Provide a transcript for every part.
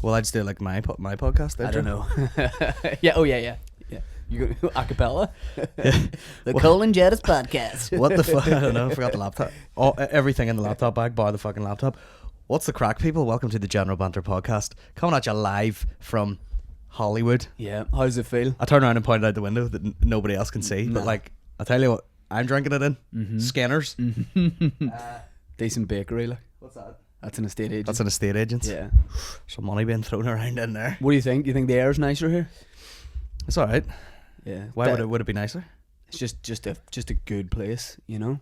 Well, I'd just do like my podcast. I don't know. Yeah. Oh yeah. You go acapella. Yeah. The Colin Geddis Podcast. What the fuck? I don't know. I forgot the laptop. Everything in the laptop bag, bar the fucking laptop. What's the crack, people? Welcome to the General Banter Podcast. Coming at you live from Hollywood. Yeah. How does it feel? I turned around and pointed out the window that nobody else can see. But like, I tell you what, I'm drinking it in. Skinners. Decent bakery. Like. What's that? That's an estate agent. That's an estate agent. Yeah. Some money being thrown around in there. What do you think? Do you think the air's nicer here? It's alright. Yeah. Why would it be nicer? It's just a good place, you know?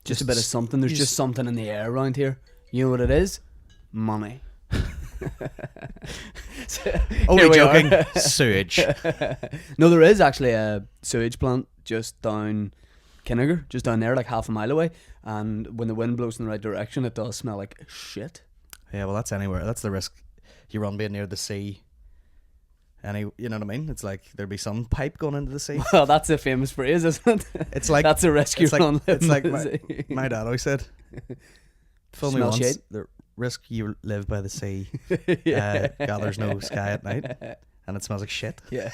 Just a bit of something. There's just something in the air around here. You know what it is? Money. Only joking. Sewage. No, there is actually a sewage plant just down Kinniger, just down there, like half a mile away. And when the wind blows in the right direction, it does smell like shit. Yeah, well, that's anywhere. That's the risk you run being near the sea. You know what I mean? It's like there'd be some pipe going into the sea. Well, that's a famous phrase, isn't it? It's like that's a rescue run. It's like my dad always said. Fool me Smell once. shit. The risk you live by the sea. Yeah. Gathers no sky at night, and it smells like shit. Yeah.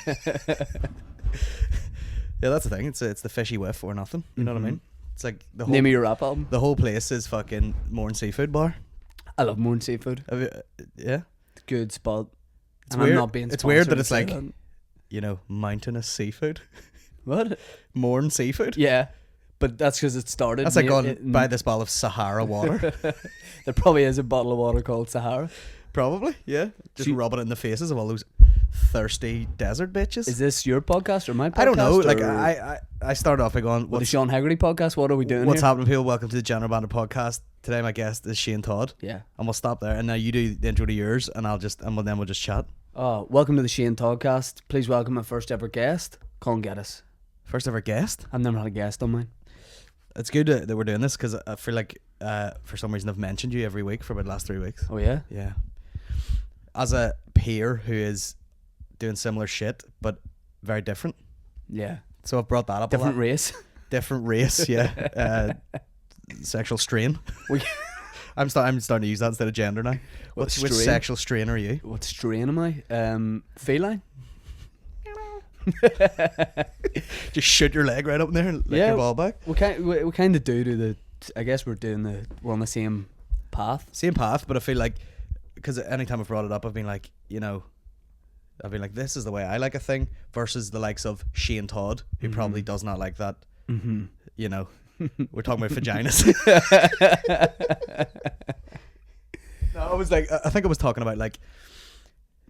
Yeah, that's the thing. It's the fishy whiff or nothing. You know what I mean? It's like the whole Name of your rap album. The whole place is fucking Moore and Seafood Bar. I love Moore Seafood. Yeah, Good spot. it's And weird. I'm not being It's weird that sponsored it's to say like, that. you know, mountainous seafood. What? Moore and Seafood. Yeah, but that's because it started. That's like going buy this bottle of Sahara water. There probably is a bottle of water called Sahara. Probably, yeah. Just See- rubbing it in the faces of all those thirsty desert bitches. Is this your podcast or my podcast? I don't know. Like or I started off by going, the what's Sean Haggerty podcast? What are we doing what's here? happening, people? Welcome to the General Banter Podcast. Today my guest is Shane Todd, Yeah. and we'll stop there. And now you do the intro to yours, and then we'll just chat. Oh, welcome to the Shane Toddcast. Please welcome my first ever guest, Colin Geddis. First ever guest. I've never had a guest on mine. It's good that we're doing this because I feel like for some reason I've mentioned you every week for about the last 3 weeks. Oh yeah. Yeah. As a peer who is doing similar shit but very different, Yeah. so I've brought that up. Different a lot. race. Different race, yeah. Sexual strain. We- I'm starting to use that instead of gender now. What Which strain? sexual strain are you? What strain am I? Feline. Just shoot your leg right up in there and lick Yeah. your ball back. We kind of do the. I guess we're on the same path. Same path, but I feel like because anytime I've brought it up, I've been like, this is the way I like a thing versus the likes of Shane Todd, who probably does not like that. Mm-hmm. You know, we're talking about vaginas. No, I was like, I think I was talking about like,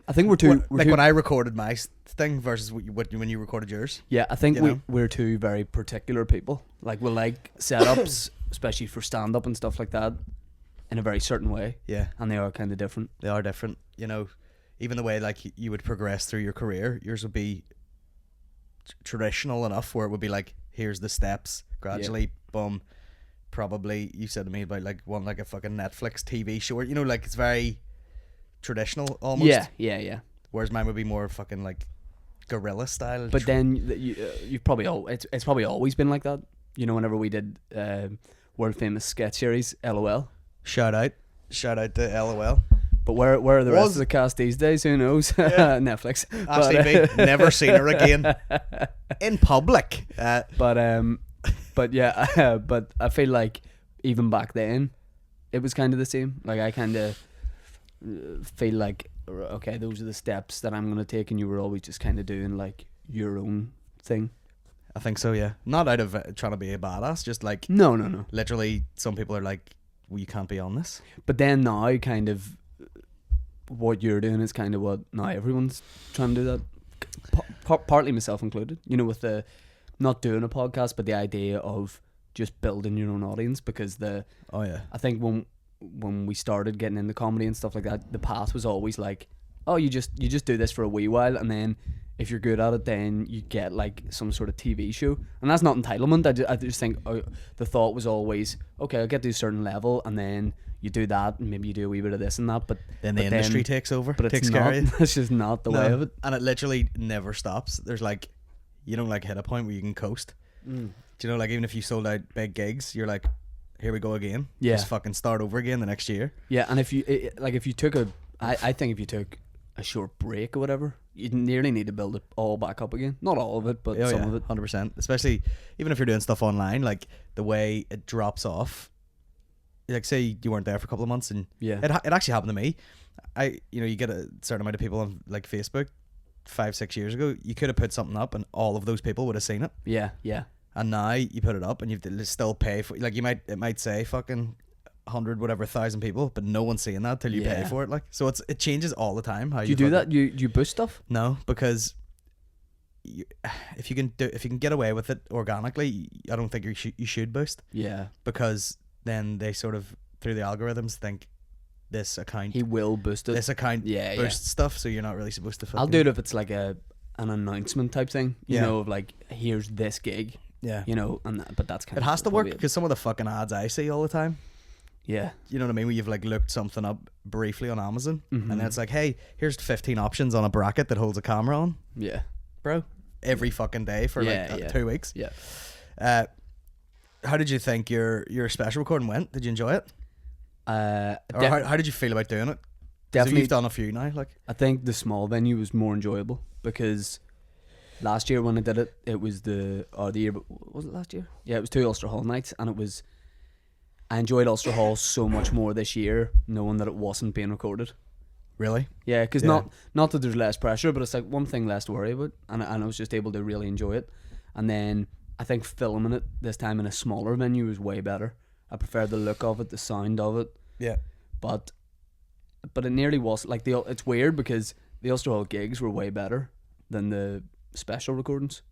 I think we're too. when I recorded my thing versus when you recorded yours. Yeah, I think you know? we're two very particular people. Like we like setups, especially for stand up and stuff like that, in a very certain way. Yeah, And they are kind of different. they are different. You know, even the way like you would progress through your career, yours would be traditional enough where it would be like, here's the steps, gradually, boom. Probably you said to me about like one like a fucking Netflix TV short. You know, like it's very traditional almost. Yeah. Whereas mine would be more fucking like guerrilla style. But then you've probably it's probably always been like that. You know, whenever we did world famous sketch series, LOL. Shout out to LOL. But where are the rest of the cast these days? Who knows? Yeah. Netflix. Actually, never seen her again in public. But yeah, but I feel like even back then, it was kind of the same. Like I kind of feel like, okay, those are the steps that I'm gonna take, and you were always just kind of doing like your own thing. I think so. Yeah, not out of trying to be a badass. Just like No. literally, some people are like, well, you can't be on this. But then now, kind of, what you're doing is kind of what now everyone's trying to do that. Partly myself included. You know, with the not doing a podcast, but the idea of just building your own audience, because Oh yeah. I think when we started getting into comedy and stuff like that, the path was always like, oh, you just do this for a wee while, and then if you're good at it, then you get like some sort of TV show. And that's not entitlement. I just think the thought was always, okay, I'll get to a certain level, and then you do that, and maybe you do a wee bit of this and that, but Then the industry takes over. but takes it's care not. of you. That's just not the way of it. And it literally never stops. There's like, you don't like hit a point where you can coast. Do you know, like even if you sold out big gigs, you're like, here we go again. Yeah. Just fucking start over again the next year. Yeah, and if you took I think if you took a short break or whatever, you'd nearly need to build it all back up again. Not all of it, but some of it. 100%. Especially even if you're doing stuff online, like the way it drops off. Like say you weren't there for a couple of months, and it actually happened to me. You get a certain amount of people on like Facebook 5-6 years ago. You could have put something up, and all of those people would have seen it. Yeah, yeah. And now you put it up, and you have to still pay for. Like it might say fucking 100,000 people, but no one's seeing that till you pay for it. Like so, it changes all the time. How do you do that? You boost stuff? No, because if you can get away with it organically, I don't think you should boost. Yeah, because then they sort of through the algorithms think this account he will boost it. This account boosts stuff, so you're not really supposed to. I'll do it if it's like an announcement type thing, you know, of like here's this gig. Yeah, you know, but that's kind of. It has to work because some of the fucking ads I see all the time. Yeah. You know what I mean? Where you've like looked something up briefly on Amazon and then it's like, hey, here's 15 options on a bracket that holds a camera on. Yeah. Bro. Every fucking day for 2 weeks. Yeah. How did you think your special recording went? Did you enjoy it? Or how did you feel about doing it? Definitely. You've done a few now. Like I think the small venue was more enjoyable because last year when I did it, it was the year, was it last year? Yeah, it was 2 Ulster Hall nights, and I enjoyed Ulster Hall so much more this year, knowing that it wasn't being recorded. Really? Yeah, because not that there's less pressure, but it's like one thing less to worry about, and I was just able to really enjoy it. And then I think filming it this time in a smaller venue was way better. I prefer the look of it, the sound of it. Yeah. But it nearly was like it's weird because the Ulster Hall gigs were way better than the special recordings.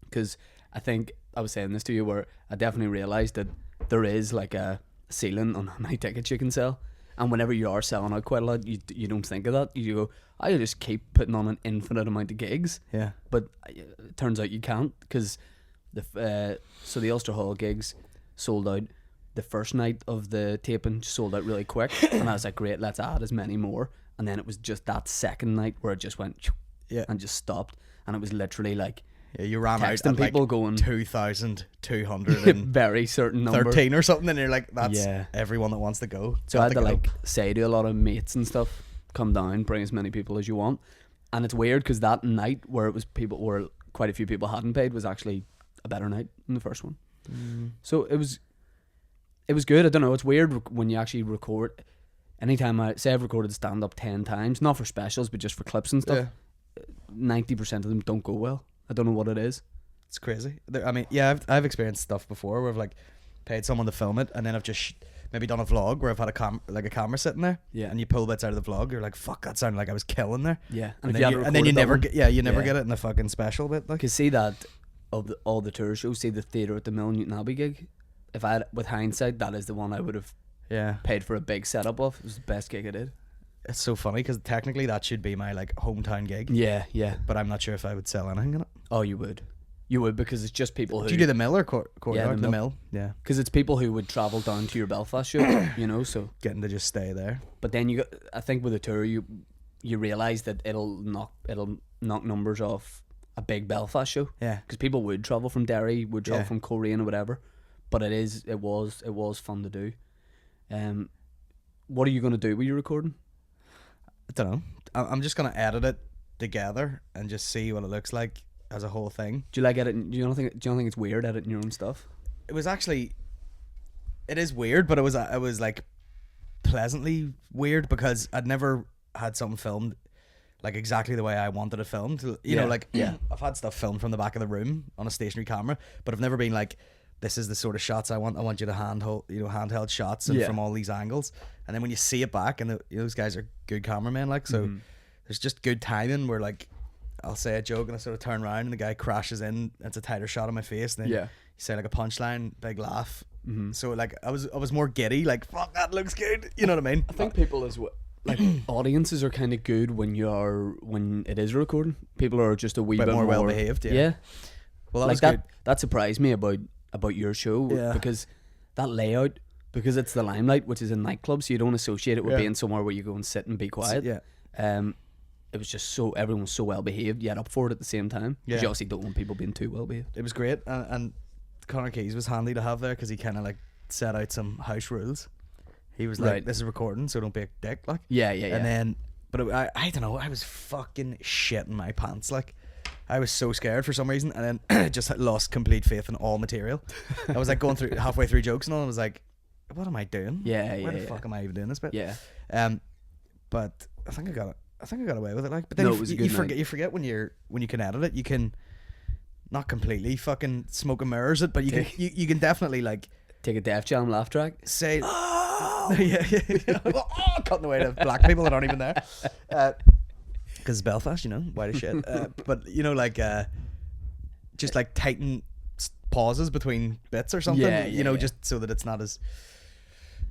Because I think I was saying this to you where I definitely realised that there is like a ceiling on how many tickets you can sell, and whenever you are selling out quite a lot, you don't think of that. You go, I just keep putting on an infinite amount of gigs. Yeah. But it turns out you can't, because the Ulster Hall gigs sold out the first night of the taping, sold out really quick, and I was like, great, let's add as many more. And then it was just that second night where it just went and just stopped, and it was literally like, you ran out texting at people like going 2,200 very certain number 13 or something, and you're like, that's everyone that wants to go. So I had to like say to a lot of mates and stuff, come down, bring as many people as you want. And it's weird because that night where quite a few people hadn't paid was actually a better night than the first one. So it was good. I don't know, it's weird when you actually record. Anytime I've recorded stand up 10 times, not for specials but just for clips and stuff, 90% of them don't go well. I don't know what it is. It's crazy. I mean, I've experienced stuff before where I've like paid someone to film it, and then I've just maybe done a vlog where I've had a camera sitting there, and you pull bits out of the vlog, you're like, fuck, that sounded like I was killing there. Yeah, and then you never get get it in the fucking special bit. Like, cause see that of all the tour shows, see the Theatre at the Mill Newton Abbey gig. If I had, with hindsight, that is the one I would have paid for a big setup of. It was the best gig I did. It's so funny because technically that should be my like hometown gig. Yeah. But I'm not sure if I would sell anything in it. Oh, you would. You would, because it's just people who... Do you do the Mill or courtyard? Yeah, the Mill. Yeah. Because it's people who would travel down to your Belfast show, you know, so... Getting to just stay there. But then I think with a tour, you realise that it'll knock numbers off a big Belfast show. Yeah. Because people would travel from Derry, would travel from Coleraine or whatever. But it was fun to do. What are you going to do with your recording? I don't know. I'm just going to edit it together and just see what it looks like as a whole thing. Do you like editing? Do you not think it's weird editing your own stuff? It is weird, but it was like pleasantly weird because I'd never had something filmed like exactly the way I wanted it filmed. You know, like I've had stuff filmed from the back of the room on a stationary camera, but I've never been like, this is the sort of shots I want. I want you to handheld shots and from all these angles. And then when you see it back, and those guys are good cameramen, like, so there's just good timing where like I'll say a joke and I sort of turn around and the guy crashes in. It's a tighter shot of my face. And then you say like a punchline, big laugh. So like I was more giddy, like, fuck, that looks good. You know what I mean? I think people as well, like audiences are kind of good when it is recording. People are just a wee bit more well behaved. Yeah. Well, like that surprised me about your show because that layout, because it's the Limelight, which is a nightclub, so you don't associate it with being somewhere where you go and sit and be quiet. It was just everyone was so well behaved, yet up for it at the same time. You obviously don't want people being too well behaved. It was great, and Connor Keys was handy to have there because he kind of like set out some house rules. He was like, Right. "This is recording, so don't be a dick." Like, Yeah. and then, but I don't know. I was fucking shitting my pants. Like, I was so scared for some reason, and then just lost complete faith in all material. I was like going through halfway through jokes and all, and I was like, "What am I doing? Why the fuck am I even doing this bit?" Yeah. But I think I got it. I think I got away with it. Like, but then No, it was a good night. you forget when you can edit it. You can not completely fucking smoke and mirrors it, but you can definitely like Take a Def Jam laugh track. say, yeah. Cutting away to black people that aren't even there. Because it's Belfast, you know, white as shit. But you know, like just like tighten pauses between bits or something. Yeah, just so that it's not as.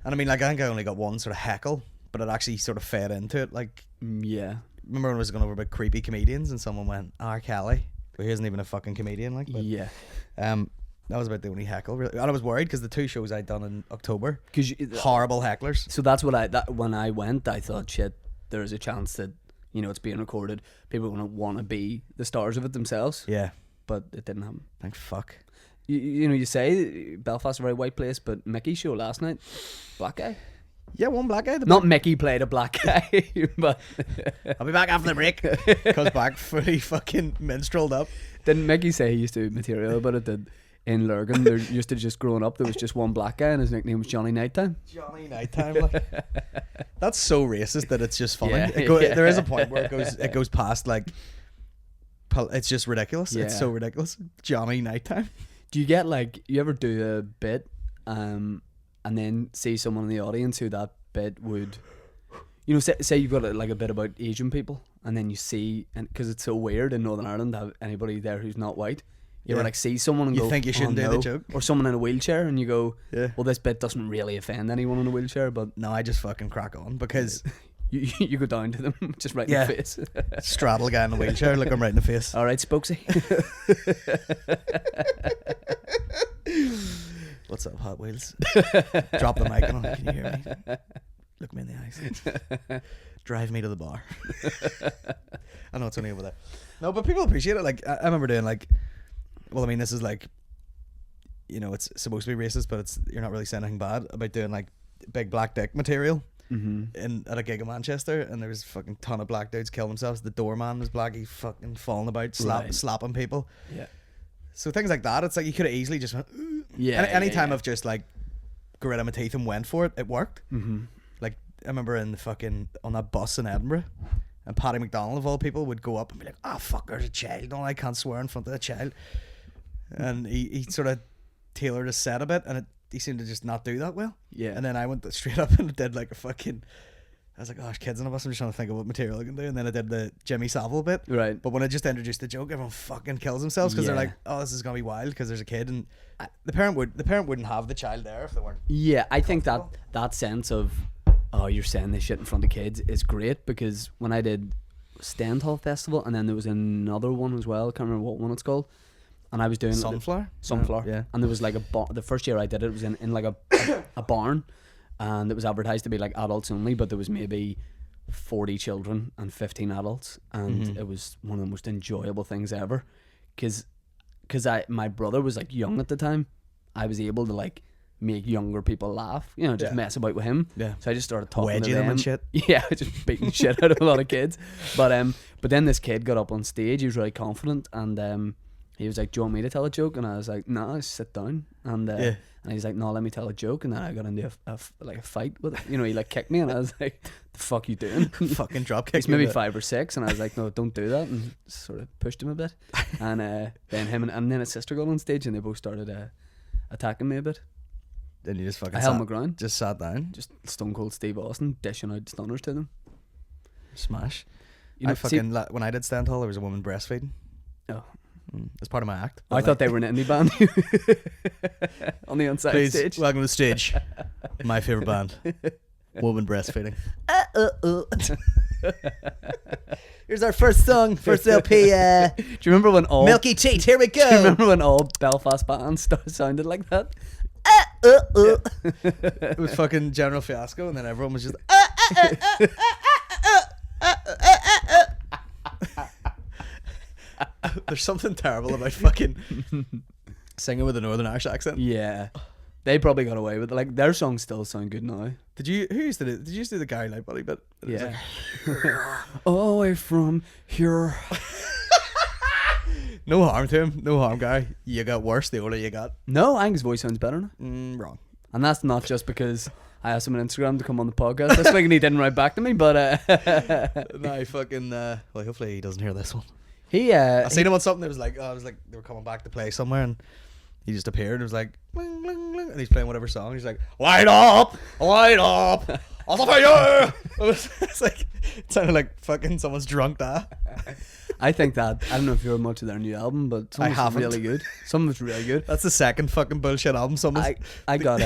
And I mean, like, I think I only got one sort of heckle, but it actually sort of fed into it. Like, Yeah. remember when I was going over about creepy comedians and someone went, R. Kelly, who isn't even a fucking comedian, like. But, Yeah. that was about the only heckle, really. And I was worried because the 2 shows I'd done in October, Because horrible hecklers. so that's what when I went, I thought, shit, there's a chance that, you know, it's being recorded. People are going to want to be the stars of it themselves. Yeah. But it didn't happen. Thank fuck. You know, you say Belfast is a very white place, but Mickey's show last night, black guy. Yeah, one black guy. Not Mickey played a black guy, but I'll be back after the break. Comes back fully fucking minstreled up. didn't Mickey say he used to do material about it? That in Lurgan, there used to just growing up, there was just one black guy, and his nickname was Johnny Nighttime. Johnny Nighttime. Like. That's so racist that it's just funny. Yeah, there is a point where it goes past like. It's just ridiculous. Yeah. It's so ridiculous. Johnny Nighttime. Do you get like, you ever do a bit, and then see someone in the audience who that bit would, you know, say you've got like a bit about Asian people, and then you see, and because it's so weird in Northern Ireland to have anybody there who's not white, you ever like see someone and You go, think you shouldn't do the joke? or someone in a wheelchair, and you go, Yeah. well, this bit doesn't really offend anyone in a wheelchair, but No, I just fucking crack on because you go down to them just right Yeah. in the face. straddle a guy in a wheelchair, look him right in the face. All right, Spokesy. What's up, Hot Wheels? Drop the mic on him. Can you hear me? Look me in the eyes. Drive me to the bar. I know it's only over there. No, but people appreciate it. Like, I remember doing like, well, I mean, this is like, you know, it's supposed to be racist, but you're not really saying anything bad about doing like big black dick material at a gig in Manchester, and there was a fucking ton of black dudes killing themselves. The doorman was black. He fucking falling about, slapping people. Yeah. So things like that, it's like you could have easily just went, Yeah. Any time yeah. I've just like gritted my teeth and went for it, it worked. Mm-hmm. Like, I remember on that bus in Edinburgh, and Paddy McDonald of all people would go up and be like, "Ah, fuck, there's a child. No, I can't swear in front of a child." And he sort of tailored his set a bit, and he seemed to just not do that well. Yeah. And then I went straight up and did like I was like, "Oh, there's kids on the bus. I'm just trying to think of what material I can do." And then I did the Jimmy Savile bit. Right. But when I just introduced the joke, everyone fucking kills themselves because they're Yeah. like, "Oh, this is gonna be wild," because there's a kid, and the parent wouldn't have the child there if they weren't. Yeah, I think that sense of, oh, you're saying this shit in front of kids is great, because when I did Stendhal Festival, and then there was another one as well, I can't remember what one it's called, and I was doing Sunflower. yeah, and there was like the first year I did it was in like a barn, and it was advertised to be like adults only, but there was maybe 40 children and 15 adults, and it was one of the most enjoyable things ever, because my brother was like young at the time. I was able to like make younger people laugh, you know, just mess about with him. Yeah. So I just started talking to Wedging them them and shit. Yeah, just beating shit out of a lot of kids. But then this kid got up on stage. He was really confident, and he was like, "Do you want me to tell a joke?" And I was like, "No, sit down." And he's like, "No, let me tell a joke." And then I got into a fight with it. You know, he like kicked me, and I was like, "The fuck you doing?" Fucking drop kick. He's maybe 5 or 6, and I was like, "No, don't do that," and sort of pushed him a bit. And then him and then his sister got on stage, and they both started attacking me a bit. Then you just fucking I held my ground. Just sat down. Just Stone Cold Steve Austin dishing out stunners to them. Smash. You know, When I did Stendhal, there was a woman breastfeeding. Oh. It's part of my act. I thought they were an indie band on the inside Please, stage. welcome to the stage. My favorite band. Woman breastfeeding. Here's our first song, first LP. Do you remember when all Milky Teat, here we Do you go. remember when all Belfast bands sounded like that? It was fucking General Fiasco, and then everyone was just. There's something terrible about fucking singing with a Northern Irish accent. Yeah. They probably got away with it. Like their songs still sound good now. Who used to do? Did you used to do the Gary Lightbody bit? It was Yeah. Away from here. No harm to him. No harm, Gary. You got worse the older you got. No, I think his voice sounds better now. Wrong. And that's not just because I asked him on Instagram to come on the podcast this week and he didn't write back to me, but No, fucking. Well, hopefully he doesn't hear this one. I seen him on something that was like, they were coming back to play somewhere, and he just appeared and it was like, bling, bling, bling, and he's playing whatever song. He's like, light up, I'll for you. It's like, it sounded like fucking someone's drunk dad. I think that, I don't know if you heard much of their new album, but some of it's really good. Some of it's really good. That's the second fucking bullshit album. I got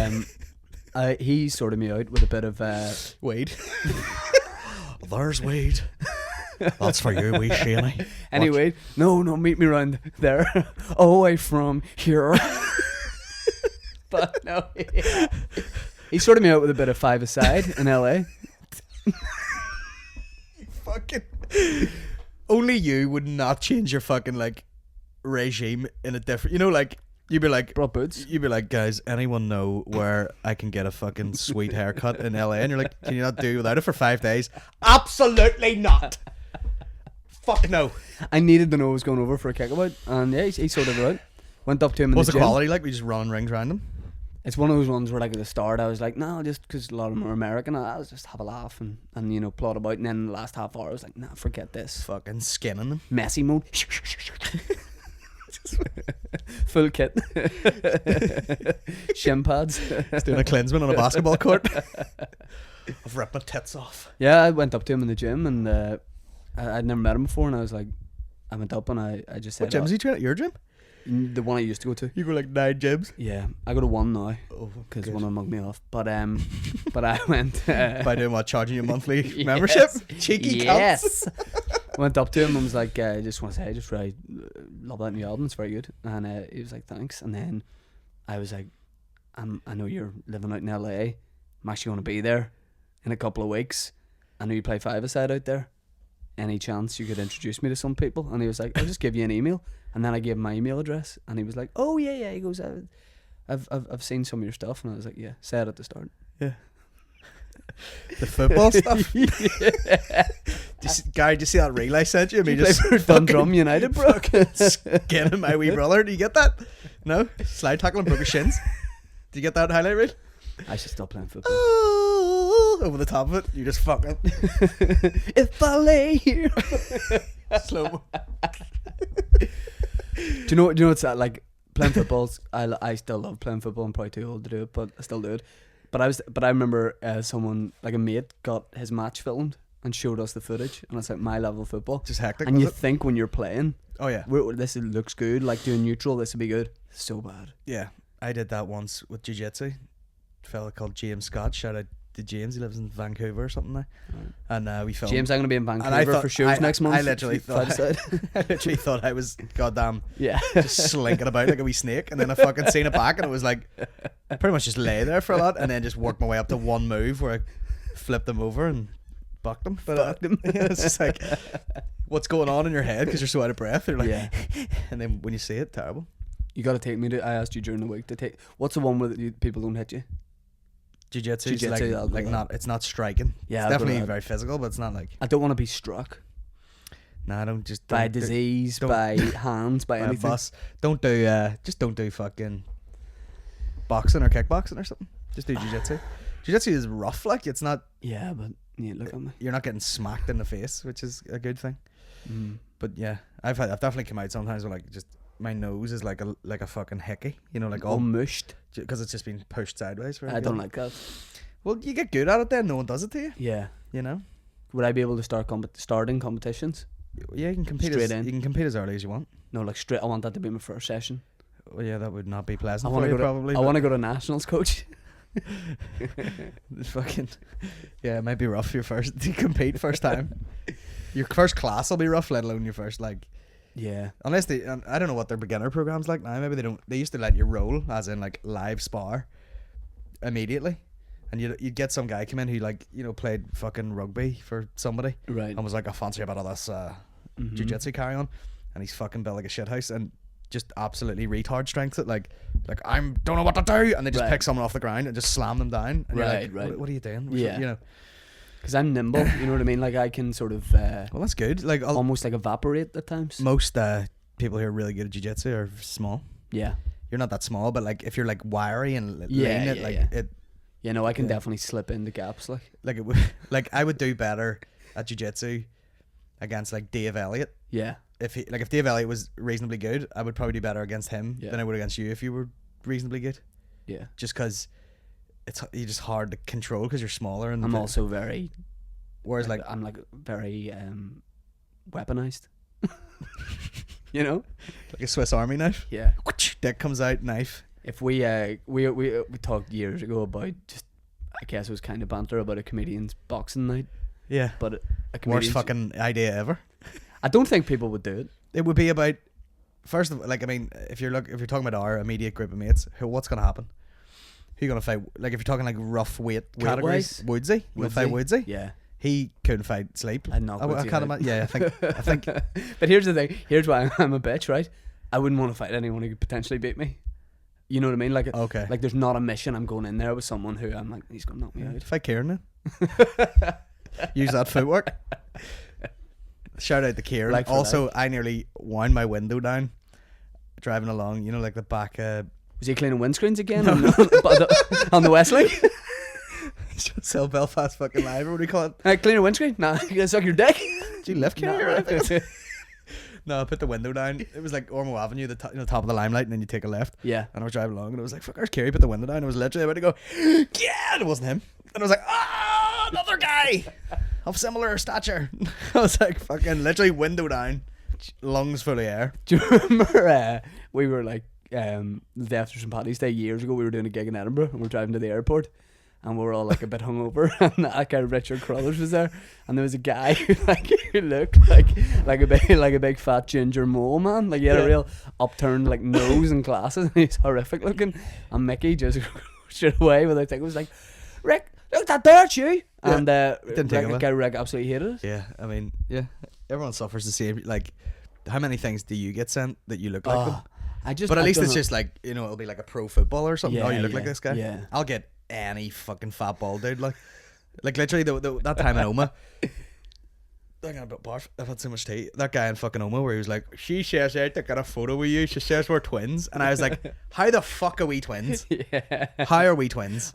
he sorted me out with a bit of Wade. There's Wade. That's for you, wee Shani. Anyway, no, meet me round there. Away from here. But no, yeah. He sorted me out with a bit of Five Aside in LA. Fucking. Only you would not change your fucking like regime in a different. You know, like you'd be like, brought boots. You'd be like, guys, anyone know where I can get a fucking sweet haircut in LA? And you're like, can you not do without it for 5 days? Absolutely not. Fuck no. I needed to know I was going over for a kickabout, and yeah, he sorted it out. Went up to him in What's the the gym. quality like? We just run rings around him. It's one of those ones where like at the start I was like, no, just because a lot of them are American, I'll just have a laugh and you know, plot about. And then in the last half hour I was like, nah, forget this. Fucking skinning them. Messy mode. Full kit. Shin pads. He's doing a cleansman on a basketball court. I've ripped my tits off. Yeah, I went up to him in the gym, and I'd never met him before, and I was like, I went up and I just said, what gym is he training at? Your gym? The one I used to go to. You go like 9 gyms? Yeah, I go to one now because one of them mugged me off. But I went by doing what? Charging you monthly membership? Cheeky yes. Went up to him and was like, I just want to say, I just really love that new album. It's very good. And he was like, thanks. And then I was like, I know you're living out in LA. I'm actually going to be there in a couple of weeks. I know you play Five-A-Side out there. Any chance you could introduce me to some people? And he was like, I'll just give you an email. And then I gave him my email address, and he was like, oh yeah. He goes, I've seen some of your stuff. And I was like, yeah, say it at the start. Yeah. The football stuff. Yeah. Gary, did you see that reel I sent you? I mean, You just play for Dundrum United, bro. skinning my wee brother. Do you get that? No? Slide tackle and broke his shins. Do you get that highlight reel? I should stop playing football. Over the top of it, you just fucking. If I lay here. Slow. Do you know what's that like? Playing footballs. I still love playing football. I'm probably too old to do it, but I still do it. But I remember someone, like a mate, got his match filmed and showed us the footage, and it's like my level of football. Just hectic. And you think when you're playing, oh yeah, this looks good. Like doing neutral, this would be good. So bad. Yeah, I did that once with jiu-jitsu. A fella called James Scott. Shout out to James. He lives in Vancouver or something now. Right. And we filmed. James, I'm going to be in Vancouver for shows next month. I literally thought I was goddamn just slinking about like a wee snake, and then I fucking seen it back, and it was like I pretty much just lay there for a lot, and then just worked my way up to one move where I flipped them over and bucked them. But it's just like, what's going on in your head because you're so out of breath? You're like, and then when you see it, terrible. You got to take me to. I asked you during the week to take. What's the one where people don't hit you? Jiu-jitsu is like not. It's not striking. Yeah, it's definitely very physical, but it's not like. I don't want to be struck. Nah, don't just by disease, by hands, by anything. Bus. Don't do fucking boxing or kickboxing or something. Just do jiu-jitsu. Jiu-jitsu is rough, like it's not. Yeah, but look at me. You're not getting smacked in the face, which is a good thing. But yeah, I've definitely come out sometimes where like just my nose is like a fucking hickey, you know, like all mushed because it's just been pushed sideways. I don't like that. Well, you get good at it then. No one does it to you. Yeah, you know. Would I be able to start in competitions? Yeah, you can compete straight in. You can compete as early as you want. No, like straight. I want that to be my first session. Well, yeah, that would not be pleasant for you probably. I want to go to nationals, coach. Fucking yeah, it might be rough your first to compete first time. Your first class will be rough, let alone your first like. Yeah, unless they, I don't know what their beginner program's like now. Maybe they don't. They used to let you roll, as in like live spar, immediately, and you'd get some guy come in who like played fucking rugby for somebody, right? And was like, I fancy a bit of this jiu-jitsu carry on, and he's fucking built like a shithouse, and just absolutely retard strength it, like I'm don't know what to do, and they just pick someone off the ground and just slam them down, and you're like, what are you doing? Yeah, you know, because I'm nimble, you know what I mean, like I can sort of well, that's good, like almost like evaporate at times. Most people who are really good at jiu-jitsu are small. Yeah, you're not that small, but like if you're like wiry and lean, it you know, I can definitely slip into gaps, like it would like I would do better at jiu-jitsu against like Dave Elliott. Yeah, if Dave Elliott was reasonably good, I would probably do better against him than I would against you if you were reasonably good. Yeah, just because you're just hard to control because you're smaller, and I'm also very. Whereas like I'm like very weaponized. You know, like a Swiss Army knife. Yeah, dick comes out, knife. If we talked years ago about just, I guess it was kind of banter about a comedian's boxing night. Yeah, but worst fucking idea ever. I don't think people would do it. It would be about, first of all, like I mean, if you're talking about our immediate group of mates, what's gonna happen? Who you gonna fight? Like if you're talking like rough weight categories, Woodsy, you gonna fight Woodsy? Yeah. He couldn't fight Sleep. I can't imagine. Yeah, I think. But here's the thing. Here's why I'm a bitch, right? I wouldn't want to fight anyone who could potentially beat me. You know what I mean? Like, okay. Like there's not a mission. I'm going in there with someone who I'm like, he's gonna knock me out. Fight Kieran then. Use that footwork. Shout out to Kieran. Like also, I nearly wound my window down driving along. You know, like the back. Was he cleaning windscreens again on the Westlake? Sell Belfast fucking live, or what do you call it? Clean a windscreen? Nah, you gotta suck your dick. Do you lift Kieran? No, I put the window down. It was like Ormo Avenue, the top of the limelight, and then you take a left. Yeah. And I was driving along, and it was like, fuck, there's Kerry, put the window down. I was literally about to go, yeah, and it wasn't him. And I was like, another guy of similar stature. I was like, fucking literally window down, lungs full of air. Do you remember we were like, the day after St. Paddy's Day years ago, we were doing a gig in Edinburgh, and we were driving to the airport. And we were all like a bit hungover, and that guy Richard Crothers was there, and there was a guy who looked like a big fat ginger mole man, like he had a real upturned like nose and glasses, and he's horrific looking. And Mickey just straight away without thinking was like, Rick, look at that dirt, you. And Rick absolutely hated it. Yeah, I mean, yeah, everyone suffers the same. Like, how many things do you get sent that you look like them? But at least it's just like, you know, it'll be like a pro footballer or something. Yeah, you look like this guy. Yeah, I'll get any fucking fat ball dude, like literally that time in Oma, I've had so much tea. That guy in fucking Oma where he was like, she says I got a photo with you, she says we're twins, and I was like, how the fuck are we twins? Yeah, how are we twins?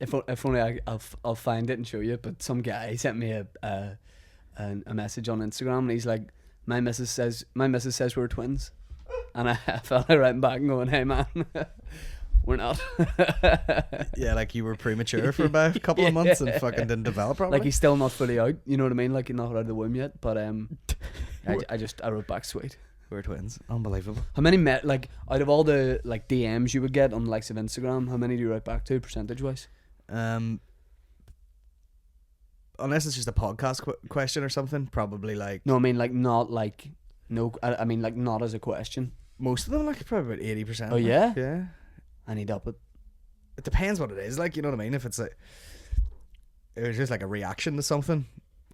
If only I'll find it and show you. But some guy sent me a message on Instagram, and he's like, my missus says we're twins, and I felt like writing back and going, hey man, we're not. Yeah, like you were premature for about a couple of months and fucking didn't develop properly. Like he's still not fully out, you know what I mean? Like he's not out of the womb yet. But I wrote back sweet. We're twins. Unbelievable. How many like out of all the like DMs you would get on the likes of Instagram, how many do you write back to percentage wise? Unless it's just a podcast question or something, probably like. No, I mean like not like no. I mean like not as a question. Most of them like probably about 80%. Oh yeah. Yeah. I need up it. It depends what it is, like, you know what I mean? If it's like, it was just like a reaction to something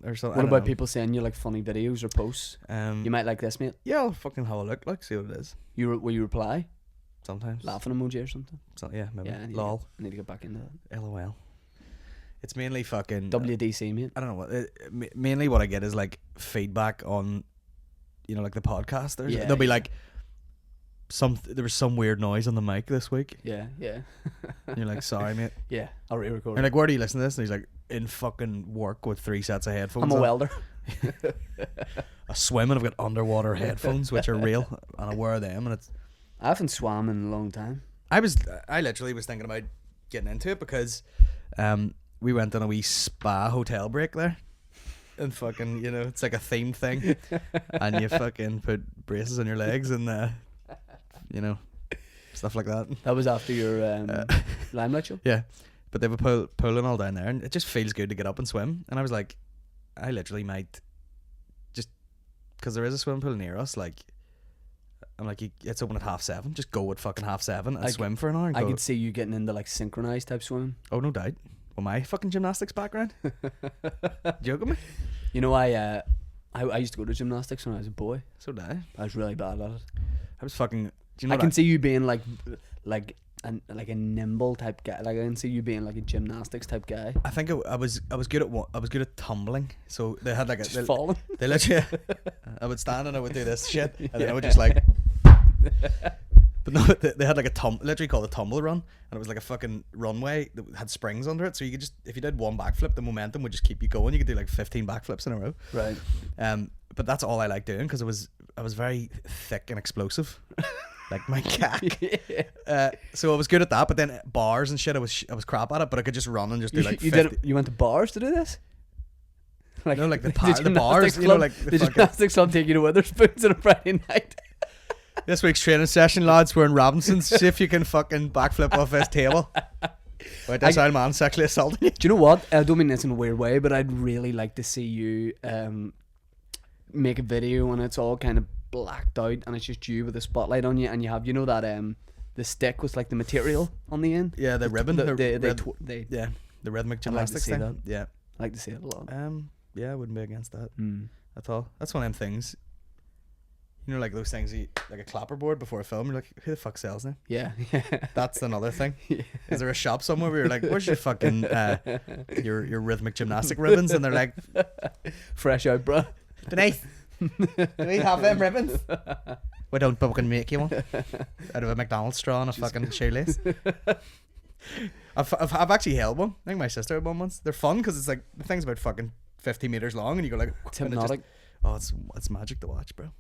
or something. What about people sending you like funny videos or posts? You might like this, mate. Yeah, I'll fucking have a look, like, see what it is. Will you reply? Sometimes. Laughing emoji or something? So, yeah, maybe. Yeah, lol. I need to get back into that. LOL. It's mainly fucking WDC, mate. I don't know what. Mainly what I get is like feedback on, you know, like the podcast. They'll be like, there was some weird noise on the mic this week. Yeah. And you're like, sorry, mate. Yeah, I'll re-record. You're like, where do you listen to this? And he's like, in fucking work with 3 sets of headphones. I'm a welder. I swim and I've got underwater headphones, which are real, and I wear them. And I haven't swam in a long time. I literally was thinking about getting into it because, we went on a wee spa hotel break there. And fucking, you know, it's like a themed thing. And you fucking put braces on your legs and, you know, stuff like that. That was after your Limelight show? Yeah. But they were pulling all down there, and it just feels good to get up and swim. And I was like, I literally might just, because there is a swimming pool near us, like, I'm like, it's open at 7:30. Just go at fucking 7:30 and swim for an hour. And I could see you getting into like synchronized type swimming. Oh, no doubt. Well, my fucking gymnastics background. Joking me? You know, I used to go to gymnastics when I was a boy. So did I. I was really bad at it. I was fucking. Do you know I can see you being like a nimble type guy. Like I can see you being like a gymnastics type guy. I think I was good at I was good at tumbling. So they had like Just falling. They literally. I would stand and I would do this shit, and then I would just like. But no, they had like literally called a tumble run, and it was like a fucking runway that had springs under it. So you could just, if you did one backflip, the momentum would just keep you going. You could do like 15 backflips in a row. Right. But that's all I liked doing because I was very thick and explosive, like my cack. So I was good at that. But then bars and shit, I was crap at it. But I could just run and just do like. You went to bars to do this? Like, no, like the bars, you know, like the gymnastics club take you to Witherspoons on a Friday night. This week's training session, lads, we're in Robinson's. See if you can fucking backflip off this table. Right, that's how man sexually assaulting you. Do you know what? I don't mean this in a weird way, but I'd really like to see you make a video and it's all kind of blacked out and it's just you with a spotlight on you and you have, you know, that the stick with like the material on the end. Yeah, the ribbon. The rhythmic gymnastics thing. That. Yeah, I like to see it a lot. Yeah, I wouldn't be against that at all. That's one of them things. You know, like those things, like a clapperboard before a film. You're like, who the fuck sells them? Yeah. That's another thing. Yeah. Is there a shop somewhere where you're like, where's your fucking your rhythmic gymnastic ribbons? And they're like, fresh out, bro. Denise, do we have them ribbons? We don't fucking make you one out of a McDonald's straw and a fucking shoelace. I've actually held one. I think my sister had one once. They're fun because it's like the thing's about fucking 50 meters long, and you go like, it's hypnotic. It's magic to watch, bro.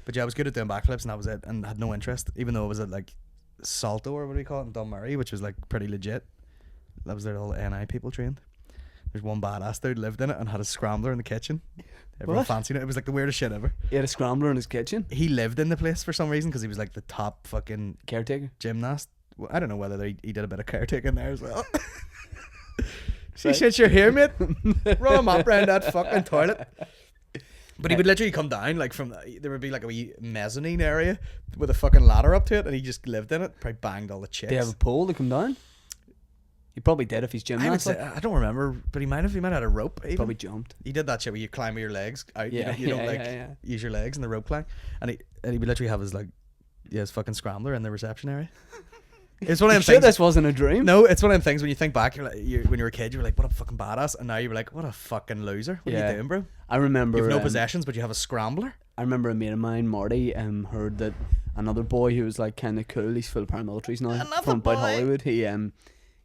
But yeah, I was good at doing backflips and that was it, and had no interest, even though I was at like Salto or what do you call it in Dunmurry, which was like pretty legit. That was their all NI people trained. There's one badass dude lived in it and had a scrambler in the kitchen. Everyone fancied it. It was like the weirdest shit ever. He had a scrambler in his kitchen? He lived in the place for some reason because he was like the top fucking caretaker gymnast. Well, I don't know whether he did a bit of caretaking there as well. She said, "You're here, mate. Run him up round that fucking toilet." But he would literally come down like from there would be like a wee mezzanine area with a fucking ladder up to it, and he just lived in it. Probably banged all the chicks. Did he have a pole to come down? He probably did if he's gymnast. I don't remember, but he might have had a rope. Even. Probably jumped. He did that shit where you climb with your legs out. Yeah, you don't use your legs in the rope climb, and he would literally have his his fucking scrambler in the reception area. It's one of them things. Sure, this wasn't a dream. No, it's one of them things when you think back, when you were a kid, you were like, what a fucking badass, and now you're like, what a fucking loser. What are you doing, bro? I remember you have no possessions, but you have a scrambler. I remember a mate of mine, Marty, heard that another boy who was like kind of cool, he's full paramilitaries now, from about Hollywood. He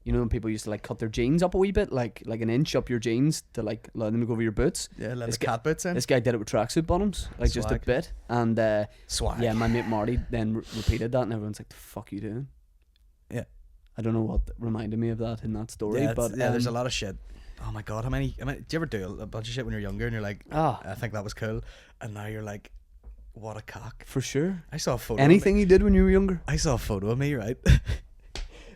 you know when people used to like cut their jeans up a wee bit, like an inch up your jeans to like allow them to go over your boots. Yeah, let the cat boots in. This guy did it with tracksuit bottoms, like Swag. just a bit, and swag. Yeah, my mate Marty then repeated that, and everyone's like, "The fuck you doing?" Yeah, I don't know what reminded me of that in that story, but there's a lot of shit. Oh my god, how many? Do you ever do a bunch of shit when you're younger and you're like, I think that was cool, and now you're like, what a cock. For sure. I saw a photo. Anything you did when you were younger? I saw a photo of me, right?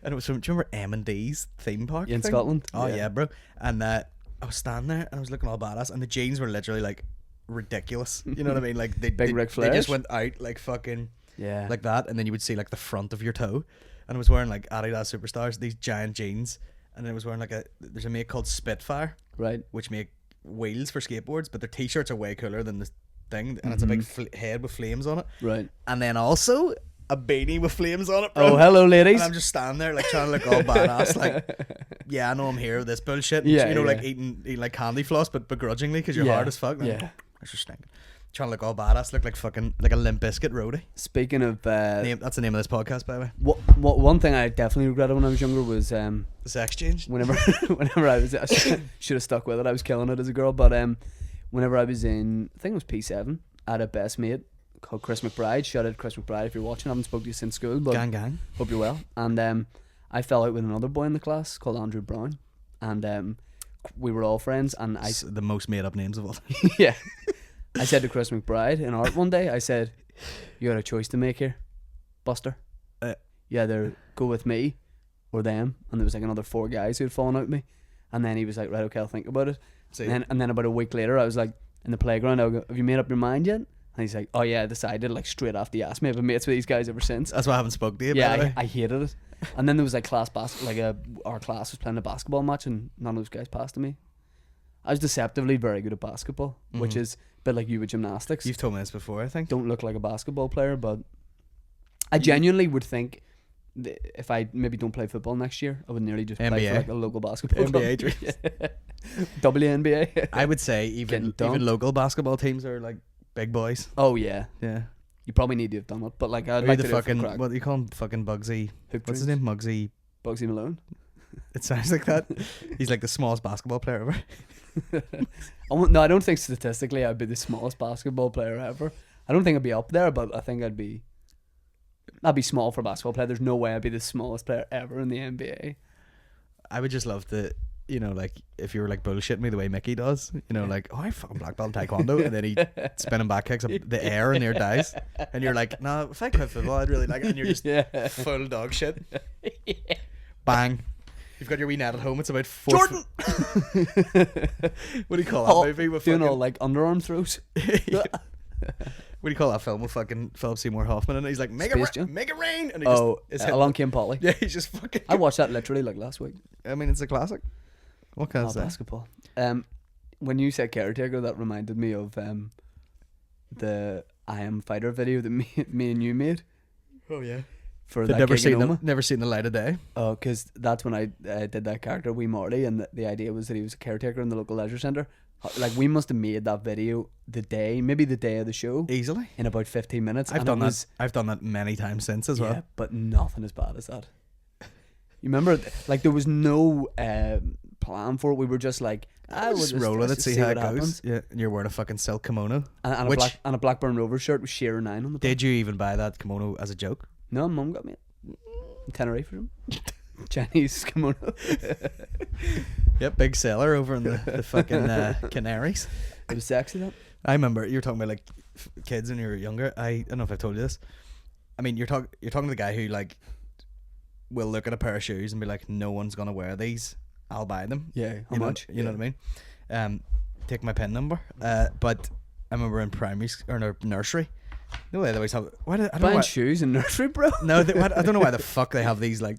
And it was from, do you remember M&D's theme park in thing? Scotland? Oh yeah, bro. And I was standing there and I was looking all badass, and the jeans were literally like ridiculous. You know what I mean? Like they just went out like fucking like that, and then you would see like the front of your toe. And I was wearing like Adidas Superstars, these giant jeans, and then I was wearing like there's a make called Spitfire, right, which make wheels for skateboards, but their t-shirts are way cooler than the thing, and it's a big head with flames on it, right, and then also a beanie with flames on it, bro. Oh, hello, ladies. And I'm just standing there like trying to look all badass, like, yeah, I know I'm here with this bullshit. Yeah, you know, like eating like candy floss, but begrudgingly because you're hard as fuck. Yeah, it's just stinking. Trying to look all badass, look like fucking like a Limp Bizkit roadie. Speaking of that's the name of this podcast, by the way. What one thing I definitely regretted when I was younger was the sex change. Whenever I should have stuck with it. I was killing it as a girl, but whenever I was in, I think it was P7, I had a best mate called Chris McBride. Shout out Chris McBride if you're watching. I haven't spoken to you since school, but gang. Hope you're well. And I fell out with another boy in the class called Andrew Brown, and we were all friends. And it's the most made up names of all. Yeah. I said to Chris McBride in art one day, I said, "You got a choice to make here, Buster. You either go with me or them." And there was like another 4 guys who had fallen out with me. And then he was like, "Right, okay, I'll think about it." And then about a week later, I was like in the playground, I go, "Have you made up your mind yet?" And he's like, "Oh yeah, I decided," like straight after he asked me. I've been mates with these guys ever since. That's why I haven't spoken to you. Yeah, I hated it. And then there was like our class was playing a basketball match, and none of those guys passed to me. I was deceptively very good at basketball, which is a bit like you with gymnastics. You've told me this before, I think. Don't look like a basketball player, but I genuinely would think if I maybe don't play football next year, I would nearly just play for like a local basketball NBA club. dreams. WNBA. I would say even local basketball teams are like big boys. Oh yeah. Yeah. You probably need to have done it, but like I'd Maybe like the to do it for fucking crack. what do you call him? Fucking Bugsy. What's his name? Muggsy. Bugsy Malone. It sounds like that. He's like the smallest basketball player ever. No, I don't think statistically I'd be the smallest basketball player ever. I don't think I'd be up there, but I think I'd be small for a basketball player. There's no way I'd be the smallest player ever in the NBA. I would just love to, you know, like if you were like bullshitting me the way Mickey does, you know, like, oh, I fucking black belt in taekwondo, and then he spinning back kicks up the air and near dies, and you're like, no, if I quit football, I'd really like it, and you're just full dog shit. Bang. You've got your wee net at home. It's about 4 Jordan. What do you call that movie? With doing fucking, all like underarm throws. What do you call that film with fucking Philip Seymour Hoffman? And he's like, make it rain. And he just Along Came Polly. Yeah, he's just fucking. I watched that literally like last week. I mean, it's a classic. What kind of basketball? When you said caretaker, that reminded me of the I Am Fighter video that me and you made. Oh yeah. For that never seen the light of day. Oh, because that's when I did that character, Wee Marty, and the idea was that he was a caretaker in the local leisure centre. Like we must have made that video maybe the day of the show, easily in about 15 minutes. I've done that many times since as well. But nothing as bad as that. You remember, like there was no plan for it. We were just like, we'll just roll with it, see how it goes. Yeah, and you're wearing a fucking silk kimono and a Blackburn Rovers shirt with Shearer 9 on the top. Did you even buy that kimono as a joke? No, Mum got me it. Tenerife for him. Chinese kimono. Yep, big seller over in the fucking Canaries. It was sexy, that. I remember you were talking about like kids when you were younger. I don't know if I've told you this. I mean, you're talking to the guy who like will look at a pair of shoes and be like, no one's gonna wear these. I'll buy them. Yeah, how much? You know what I mean? Take my PIN number. But I remember in primary or nursery. No way they always have. Buying shoes in nursery, bro? No, I don't know why the fuck they have these. Like,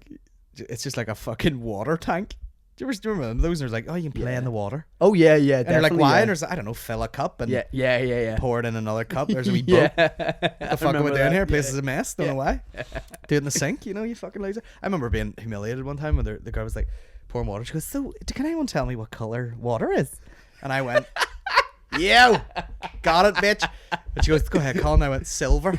it's just like a fucking water tank. Do you remember those? And there's like, oh, you can play in the water. Oh yeah, and they're like, why? Yeah. And there's, I don't know, fill a cup and yeah. pour it in another cup. There's a wee boat. What the fuck are we doing here? Place is a mess. Don't know why. Do it in the sink. You know, you fucking loser. I remember being humiliated one time when the girl was like pouring water. She goes, so can anyone tell me what color water is? And I went, yo, got it, bitch. And she goes, go ahead, Colin. I went, silver.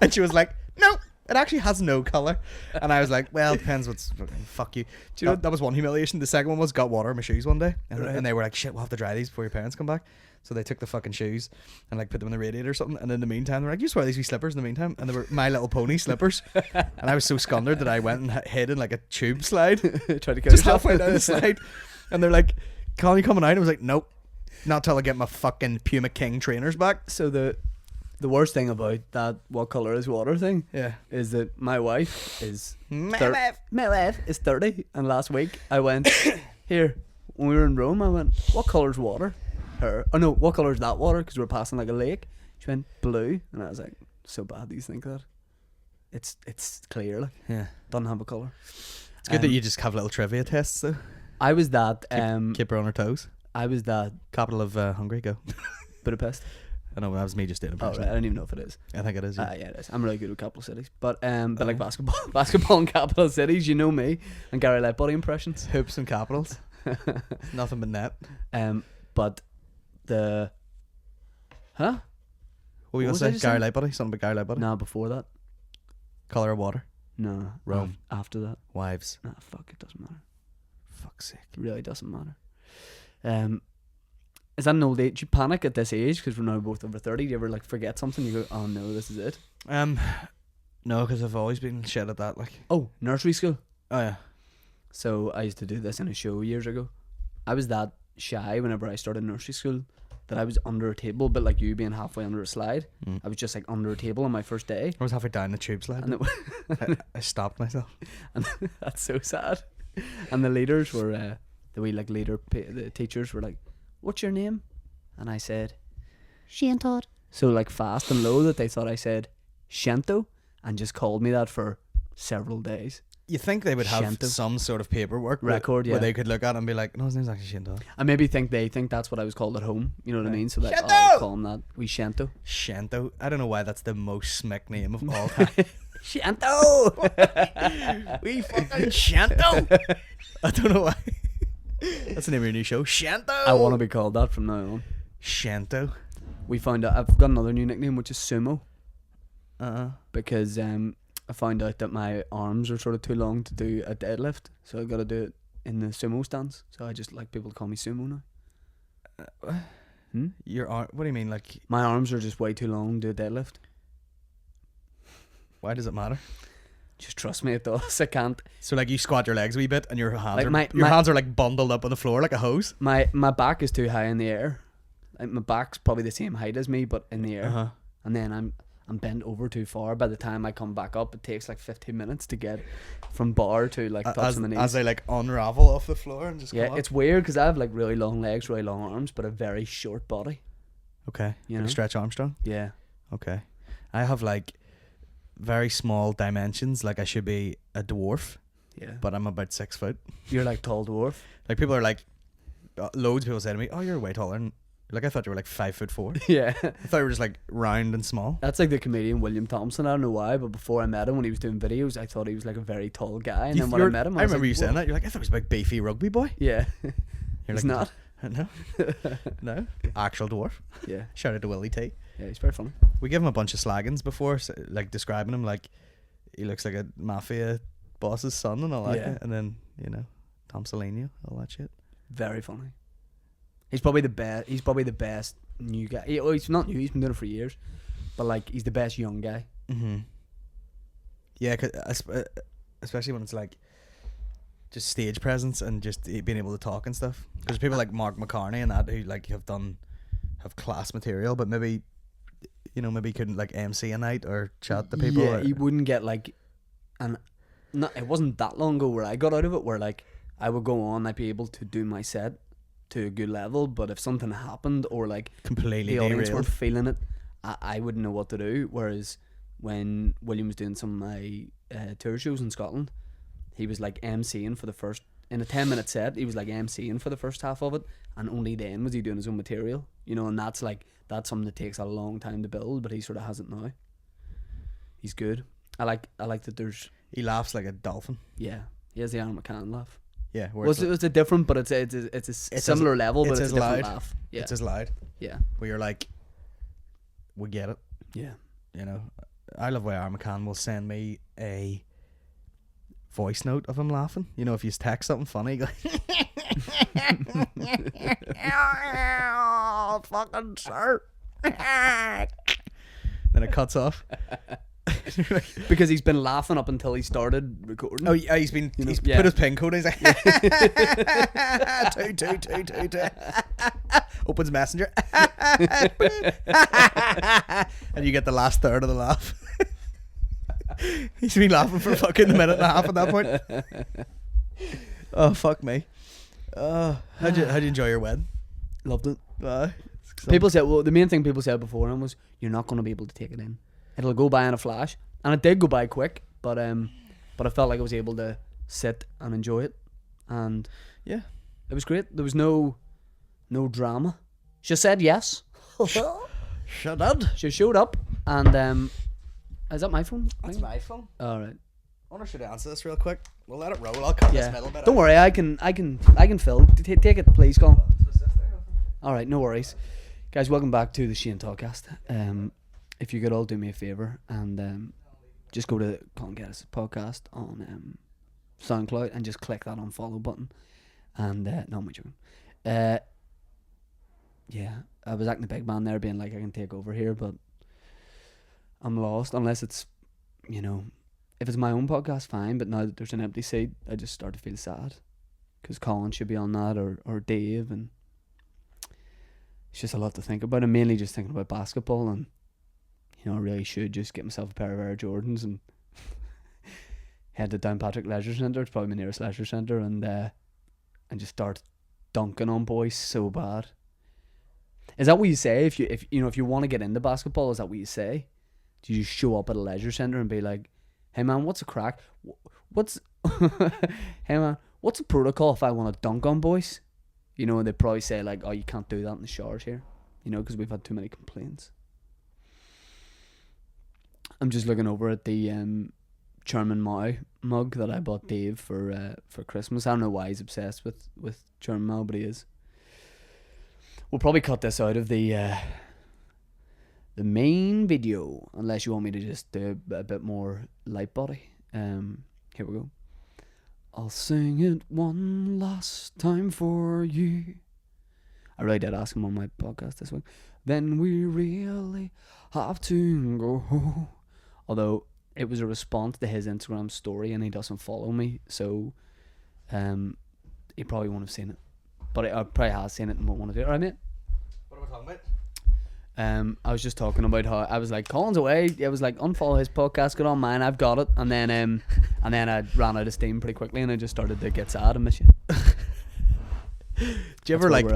And she was like, no, it actually has no colour. And I was like, well, it depends what's, fuck you. Do you know, that was one humiliation. The second one was got water in my shoes one day. And they were like, shit, we'll have to dry these before your parents come back. So they took the fucking shoes and like put them in the radiator or something. And in the meantime, they're like, you just wear these wee slippers in the meantime. And they were My Little Pony slippers. And I was so scundered that I went and hid in like a tube slide. Tried to just halfway down the slide. And they're like, Colin, you coming out? I was like, nope. Not till I get my fucking Puma King trainers back. So the worst thing about that what colour is water thing is that my wife is 30, and last week I went here when we were in Rome. I went, what colour is water? What colour is that water? Because we were passing like a lake. She went blue, and I was like, so bad these think that it's clear, like doesn't have a colour. It's good that you just have little trivia tests though. I was that keep her on her toes. I was that capital of Hungary. Go Budapest. I know that was me just doing it. Oh, right. I don't even know if it is. I think it is. Yeah, it is. I'm really good with capital cities, but like basketball and capital cities, you know me, and Gary Lightbody impressions, hoops and capitals, nothing but net. But the What were you gonna say? Gary Lightbody? Something about Gary Lightbody? No, before that. Colour of water. No, Rome. After that. Wives. Nah, fuck, it doesn't matter. Fuck's sake. It really doesn't matter. Is that an old age? Do you panic at this age because we're now both over 30? Do you ever like forget something? You go, oh no, this is it. No, because I've always been shit at that. Like, oh, nursery school. Oh yeah. So I used to do this in a show years ago. I was that shy whenever I started nursery school that I was under a table, but like you being halfway under a slide. I was just like under a table on my first day. I was halfway down the tube slide. And I stopped myself. And that's so sad. And the leaders were the teachers were like, what's your name? And I said, Shento. So like fast and low that they thought I said Shento, and just called me that for several days. You think they would have Shento. some sort of paperwork Record, where yeah. they could look at it and be like, no, his name's actually Shento. I maybe think they think that's what I was called at home. You know what I mean? So that Shento! I'll call him that. We Shento. Shento. I don't know why that's the most smick name of all time. Shento. We fucking Shento. I don't know why. That's the name of your new show. Shento. I want to be called that from now on. Shento. We found out I've got another new nickname, which is Sumo, because I found out that my arms are sort of too long to do a deadlift, so I got to do it in the sumo stance. So I just like people to call me Sumo now. Your arm? What do you mean? Like, My arms are just way too long to do a deadlift. why does it matter? Just trust me, it does. I can't. So like you squat your legs a wee bit and your hands Like are my hands are like bundled up on the floor like a hose. My back is too high in the air. Like my back's probably the same height as me, but in the air. And then I'm bent over too far. By the time I come back up, it takes like 15 minutes to get from bar to like touching the knees. As they like unravel off the floor and just come up. It's weird because I have like really long legs, really long arms, but a very short body. Okay. You Like know? Stretch Armstrong. Yeah. Okay. I have like very small dimensions. Like I should be a dwarf, Yeah. but I'm about 6 foot. You're like tall dwarf. Like people are like, loads of people say to me, "Oh, you're way taller." And like I thought you were like 5'4". Yeah. I thought you were just like round and small. That's like the comedian William Thompson. I don't know why, but before I met him, when he was doing videos, I thought he was like a very tall guy. And then when I met him, I was remember like, you saying "Whoa." that. You're like, I thought he was a big beefy rugby boy. Yeah. You're He's like, not. No, no, actual dwarf. Yeah. Shout out to Willie T. Yeah, he's very funny. We gave him a bunch of slaggins before, so, like describing him like he looks like a mafia boss's son and all that. Yeah. And then Tom Salenio, all that shit. Very funny. He's probably the best. He's probably the best new guy. He's not new. He's been doing it for years, but like he's the best young guy. Mm-hmm. Yeah, especially when it's like just stage presence and just being able to talk and stuff. Because people like Mark McCartney and that who like have class material, but maybe couldn't like MC a night or chat to people. Yeah, he wouldn't get like, it wasn't that long ago where I got out of it, where like I would go on, I'd be able to do my set to a good level, but if something happened or like completely the audience derailed. weren't feeling it, I wouldn't know what to do. Whereas when William was doing some of my tour shows in Scotland, he was like MCing for the first, in a 10-minute set, he was like MCing for the first half of it, and only then was he doing his own material, and that's something that takes a long time to build, but he sort of has it now. He's good. I like that there's... He laughs like a dolphin. Yeah, he has the Aaron McCann laugh. Yeah, Well, it's a different, but it's a similar level, but it's a different loud. laugh. Yeah. It's as loud. Yeah. Where you're like, we get it. Yeah. I love why Aaron McCann will send me a voice note of him laughing. If you text something funny, go oh, fucking sir. Then it cuts off. Because he's been laughing up until he started recording. Oh yeah, he's put his pin code in. He's like two. Opens Messenger. And you get the last third of the laugh. He's been laughing for fucking a minute and a half at that point. Oh fuck me. How'd you enjoy your wedding? Loved it. People People said, the main thing people said before him was, you're not going to be able to take it in. It'll go by in a flash. And it did go by quick, but I felt like I was able to sit and enjoy it. And yeah, it was great. There was no drama. She said yes. She did. She showed up, and is that my phone? That's my phone. All right. I wonder should I answer this real quick. We'll let it roll. I'll cut this middle bit. Don't worry, I can fill. Take it, please, Colin. All right, no worries, guys. Welcome back to the Shento Podcast. If you could all do me a favor and just go to Colin Geddis Podcast on SoundCloud and just click that unfollow button. And no, I'm joking. Yeah, I was acting the big man there, being like I can take over here, but I'm lost unless it's, if it's my own podcast, fine. But now that there's an empty seat, I just start to feel sad because Colin should be on that or Dave, and it's just a lot to think about. I'm mainly just thinking about basketball, and I really should just get myself a pair of Air Jordans and head to Downpatrick Leisure Centre. It's probably my nearest leisure centre, and just start dunking on boys so bad. Is that what you say if you want to get into basketball? Is that what you say? Do you just show up at a leisure centre and be like, "Hey man, what's a crack? What's hey man, what's the protocol if I want to dunk on boys? You know, and they probably say like, oh, you can't do that in the showers here. You know, because we've had too many complaints. I'm just looking over at the German Mao mug that I bought Dave for Christmas. I don't know why he's obsessed with German Mao, but he is. We'll probably cut this out of the main video, unless you want me to just do a bit more light body. Here we go. I'll sing it one last time for you. I really did ask him on my podcast this week. Then we really have to go. Although it was a response to his Instagram story and he doesn't follow me, so he probably won't have seen it. But I probably has seen it and won't want to do it. Alright, mate? What are we talking about? I was just talking about how I was like, Colin's away. I was like, unfollow his podcast, get on mine, I've got it. And then I ran out of steam pretty quickly and I just started to get sad and miss you. Do you ever like?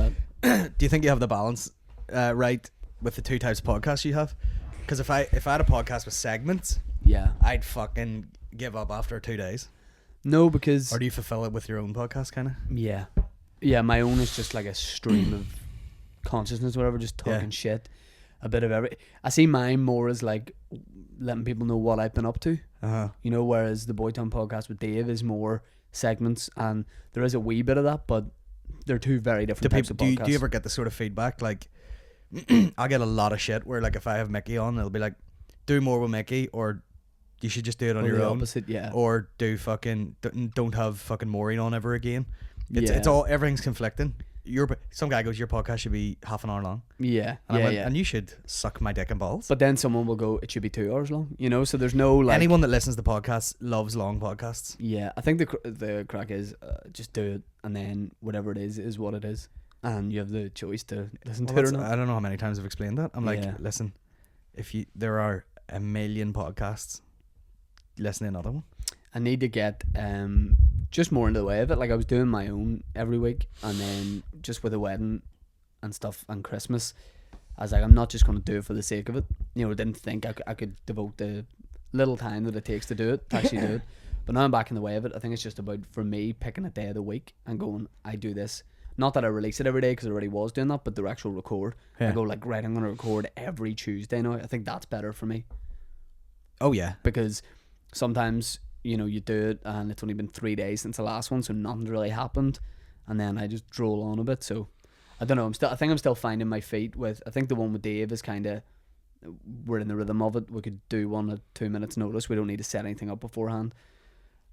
Do you think you have the balance right with the two types of podcasts you have? Because if I had a podcast with segments, yeah, I'd fucking give up after 2 days. No, because or do you fulfill it with your own podcast, kind of? Yeah. My own is just like a stream of consciousness, whatever, just talking shit. A bit of every. I see mine more as like letting people know what I've been up to. You know, whereas the Boytown podcast with Dave is more segments, and there is a wee bit of that, but they're two very different types of podcasts. Do you ever get the sort of feedback like? I get a lot of shit where like if I have Mickey on, it'll be like, do more with Mickey, or you should just do it on your own. Opposite, yeah. Or don't have fucking Maureen on ever again. It's all, everything's conflicting. Some guy goes, your podcast should be half an hour long. Yeah. And I went, and you should suck my dick and balls. But then someone will go, it should be 2 hours long. You know, so there's no like. Anyone that listens to podcasts loves long podcasts. Yeah, I think the crack is just do it, and then whatever it is what it is. And you have the choice to listen to it or not. I don't know how many times I've explained that. I'm like, listen, there are a million podcasts, listen to another one. I need to get just more into the way of it. Like I was doing my own every week, and then just with a wedding and stuff and Christmas, I was like, I'm not just going to do it for the sake of it. You know, I didn't think I could devote the little time that it takes to do it, to actually do it. But now I'm back in the way of it. I think it's just about, for me, picking a day of the week and going, I do this. Not that I release it every day, because I already was doing that, but the actual record. I go like, right, I'm going to record every Tuesday now. I think that's better for me. Oh yeah. Because sometimes, you know, you do it and it's only been 3 days since the last one, so nothing's really happened, and then I just droll on a bit. So I don't know, I think I'm still finding my feet with, I think the one with Dave is kind of, we're in the rhythm of it. We could do one at 2 minutes notice. We don't need to set anything up beforehand.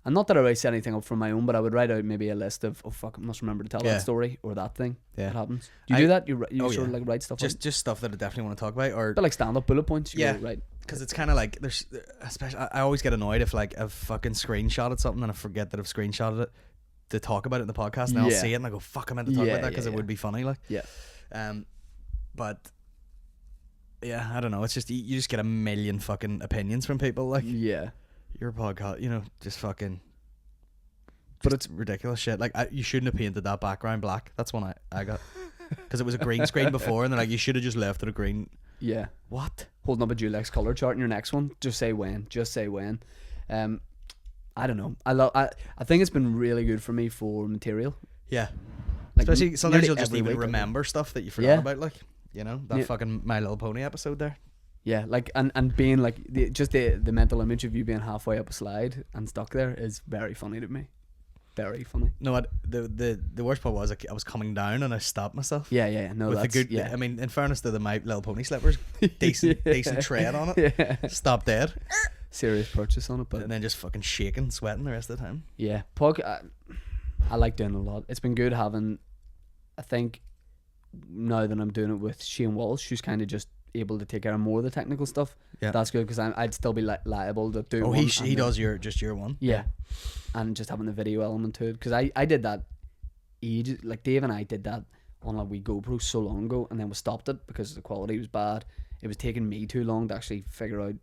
And not that I really set anything up for my own, but I would write out maybe a list of, oh fuck, I must remember to tell that story or that thing that happens. Do you do that? You sort of like write stuff just stuff that I definitely want to talk about, or but like stand-up bullet points. Right. Because it's kind of like, there's, especially, I always get annoyed if like I've fucking screenshotted something and I forget that I've screenshotted it to talk about it in the podcast, and I'll see it and I go, fuck, I meant to talk about that because it would be funny, like. But yeah, I don't know, it's just, you just get a million fucking opinions from people, like. Your podcast, you know, just fucking. But it's ridiculous shit. Like, you shouldn't have painted that background black. That's one I got. Because it was a green screen before, and they're like, you should have just left it a green. Yeah. What? Holding up a Dulex color chart in your next one. Just say when. I don't know. I think it's been really good for me for material. Yeah. Like, especially sometimes you'll just even remember stuff that you forgot about, like, you know, that fucking My Little Pony episode there. Yeah, like, and being like, the mental image of you being halfway up a slide and stuck there is very funny to me. Very funny. No, what the worst part was, I was coming down and I stopped myself. Yeah. No, that's good. I mean, in fairness to the My Little Pony slippers, decent tread on it. Yeah. Stopped dead. Serious purchase on it, but and then just fucking shaking, sweating the rest of the time. Yeah, I like doing a lot. It's been good having. I think now that I'm doing it with Shane Walsh, who's kind of just able to take care of more of the technical stuff. Yeah, that's good, because I'd still be liable to do. Oh, he does your one. Yeah, and just having the video element to it, because I did that. Like Dave and I did that on a wee GoPro so long ago, and then we stopped it because the quality was bad. It was taking me too long to actually figure out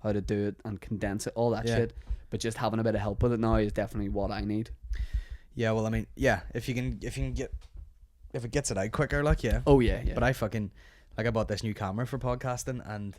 how to do it and condense it, all that shit. But just having a bit of help with it now is definitely what I need. Yeah, well, I mean, yeah, if it gets it out quicker, like, yeah. Oh yeah. But I bought this new camera for podcasting, and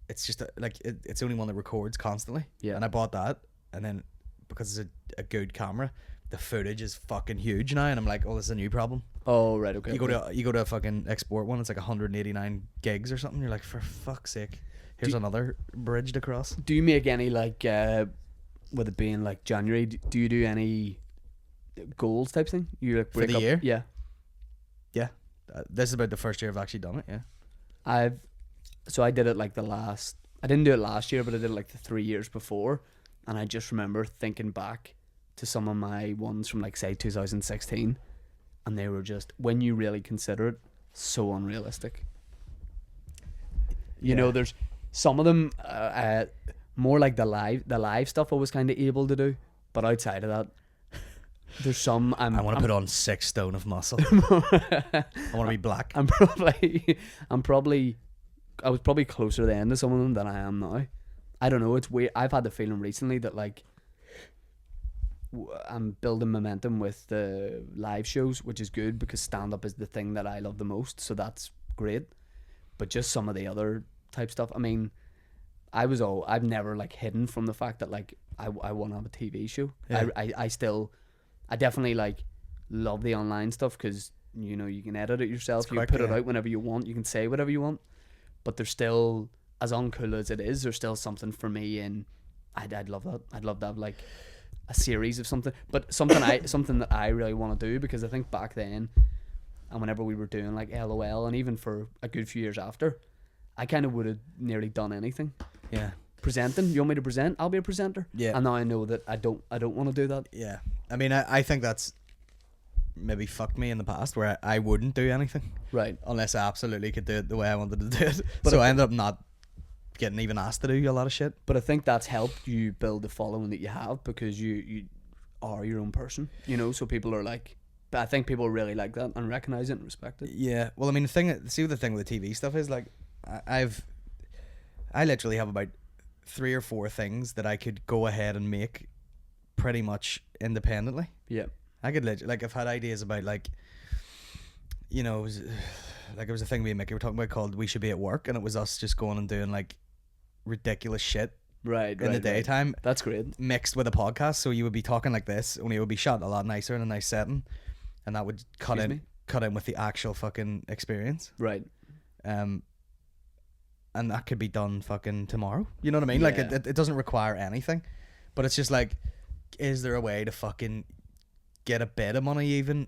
it's just like it's the only one that records constantly. Yeah. And I bought that, and then because it's a good camera, the footage is fucking huge now, and I'm like, oh, this is a new problem. Oh, right, okay. You go to a fucking export one, it's like 189 gigs or something. You're like, for fuck's sake, here's another bridge to cross. Do you make any, like, with it being like January, do you do any goals type thing? You like break for the up? year? Yeah. Yeah. This is about the first year I've actually done it, yeah. I did it like I didn't do it last year, but I did it like the 3 years before, and I just remember thinking back to some of my ones from, like, say 2016, and they were just, when you really consider it, so unrealistic. You know, there's some of them more like the live stuff I was kind of able to do, but outside of that, there's some I want to put on 6 stone of muscle. I want to be black. I was probably closer then to some of them than I am now. I don't know, it's weird. I've had the feeling recently that, like, I'm building momentum with the live shows, which is good because stand-up is the thing that I love the most, so that's great. But just some of the other type stuff, I mean, I've never, like, hidden from the fact that, like, I want to have a TV show. Yeah. I definitely, like, love the online stuff because, you know, you can edit it yourself, you can put it out whenever you want, you can say whatever you want, but there's still, as uncool as it is, there's still something for me, and I'd love that. I'd love to have, like, a series of something, but something that I really want to do, because I think back then, and whenever we were doing, like, LOL, and even for a good few years after, I kind of would have nearly done anything. Yeah. Presenting, you want me to present? I'll be a presenter. Yeah. And now I know that I don't want to do that. Yeah. I mean, I think that's maybe fucked me in the past, where I wouldn't do anything. Right. Unless I absolutely could do it the way I wanted to do it. But so I ended up not getting even asked to do a lot of shit. But I think that's helped you build the following that you have, because you are your own person, you know, so people are like, I think people really like that and recognize it and respect it. Yeah. Well, I mean, the thing with the TV stuff is, like, I literally have about 3 or 4 things that I could go ahead and make pretty much independently. Yeah. I could like, I've had ideas about, like, you know, it was a thing me and Mickey were talking about called We Should Be at Work, and it was us just going and doing, like, ridiculous shit in the daytime. Right. That's great. Mixed with a podcast, so you would be talking like this, only it would be shot a lot nicer in a nice setting, and that would cut in with the actual fucking experience. Right. And that could be done fucking tomorrow. You know what I mean? Yeah. Like, it doesn't require anything, but it's just like, is there a way to fucking get a bit of money even?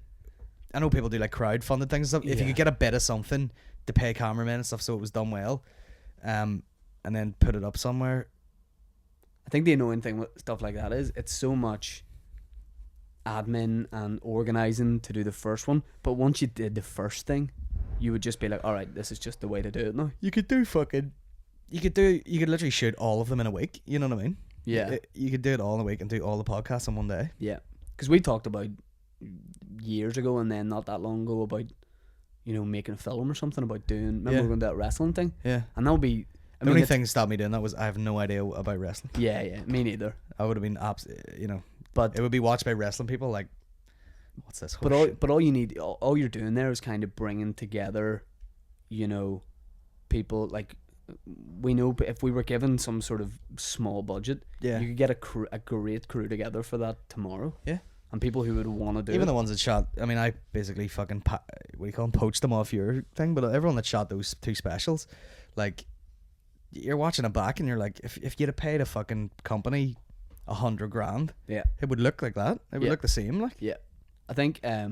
I know people do, like, crowdfunded things and stuff. If you could get a bit of something to pay cameramen and stuff so it was done well, and then put it up somewhere. I think the annoying thing with stuff like that is it's so much admin and organising to do the first one, but once you did the first thing, you would just be like, alright, this is just the way to do it now. You could literally shoot all of them in a week, you know what I mean? Yeah. You could do it all in a week and do all the podcasts in one day. Yeah. Because we talked about years ago, and then not that long ago, about, you know, making a film or something about doing, remember we were going to do that wrestling thing? Yeah. And that would be, the only thing that stopped me doing that was I have no idea about wrestling. Yeah, me neither. I would have been, you know, but it would be watched by wrestling people, like, what's this? But all you need, all you're doing there is kind of bringing together, you know, people. Like, we know if we were given some sort of small budget, you could get a great crew together for that tomorrow. Yeah. And people who would want to do even the ones that shot, I mean, I basically fucking poached them off your thing, but everyone that shot those 2 specials, like, you're watching it back and you're like, if you'd have paid a fucking company $100,000, it would look like that. It would look the same, like. Yeah. I think I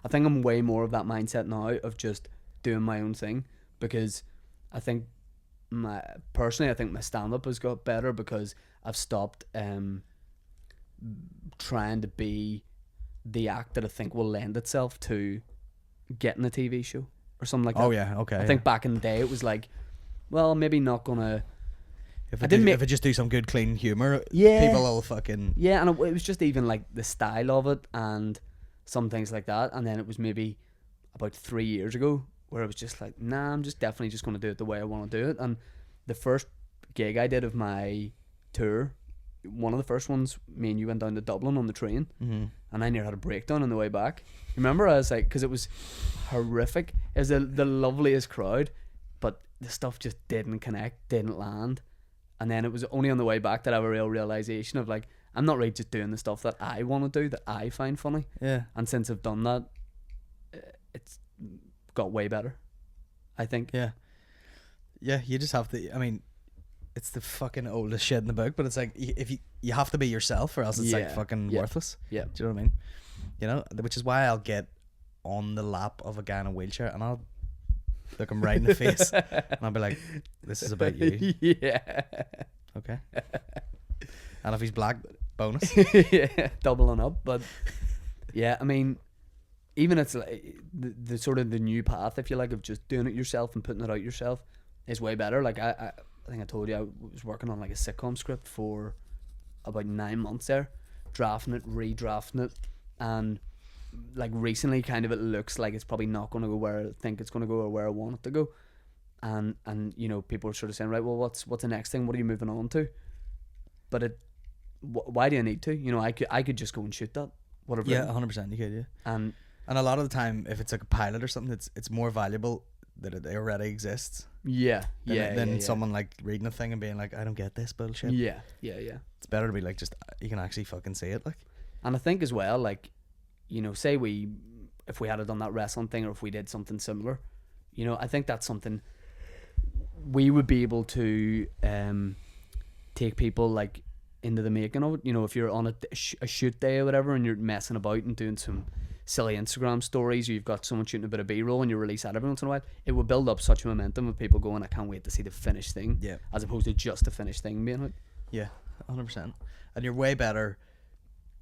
think I'm way more of that mindset now of just doing my own thing, because I think my stand-up has got better because I've stopped trying to be the act that I think will lend itself to getting a TV show or something like that. Oh yeah, okay. I think back in the day it was like, well, maybe not gonna. If it just do some good clean humor, people will fucking. Yeah, and it was just even like the style of it and some things like that. And then it was maybe about 3 years ago where I was just like, nah, I'm just definitely just going to do it the way I want to do it. And the first gig I did of my tour, one of the first ones, me and you went down to Dublin on the train, and I nearly had a breakdown on the way back. Remember, I was like, because it was horrific. It was the loveliest crowd, but the stuff just didn't connect, didn't land. And then it was only on the way back that I had a real realization of like, I'm not really just doing the stuff that I want to do, that I find funny. Yeah. And since I've done that, it's got way better, I think. Yeah. Yeah, you just have to, I mean, it's the fucking oldest shit in the book, but it's like, if you have to be yourself or else it's like fucking worthless. Yeah. Do you know what I mean? You know, which is why I'll get on the lap of a guy in a wheelchair and I'll look him right in the face and I'll be like, this is about you. Yeah. Okay. And if he's black, bonus. Yeah, doubling up. But yeah, I mean, even it's like the sort of the new path, if you like, of just doing it yourself and putting it out yourself is way better. Like I think I told you I was working on like a sitcom script for about 9 months there, drafting it, redrafting it, and like recently kind of it looks like it's probably not going to go where I think it's going to go or where I want it to go. And you know, people are sort of saying, right, well, what's the next thing? What are you moving on to? But why do I need to? You know, I could just go and shoot that. Whatever. Yeah, 100% you could, yeah. And a lot of the time, if it's like a pilot or something, it's more valuable that it already exists. Yeah, than someone like reading a thing and being like, I don't get this bullshit. Yeah. It's better to be like, just you can actually fucking see it, like. And I think as well, like, you know, say if we had done that wrestling thing, or if we did something similar, you know, I think that's something we would be able to take people like into the making of it. You know, if you're on a shoot day or whatever and you're messing about and doing some silly Instagram stories, or you've got someone shooting a bit of B-roll and you release that every once in a while, it will build up such a momentum of people going, I can't wait to see the finished thing. Yeah. As opposed to just the finished thing being out. Yeah, 100%. And you're way better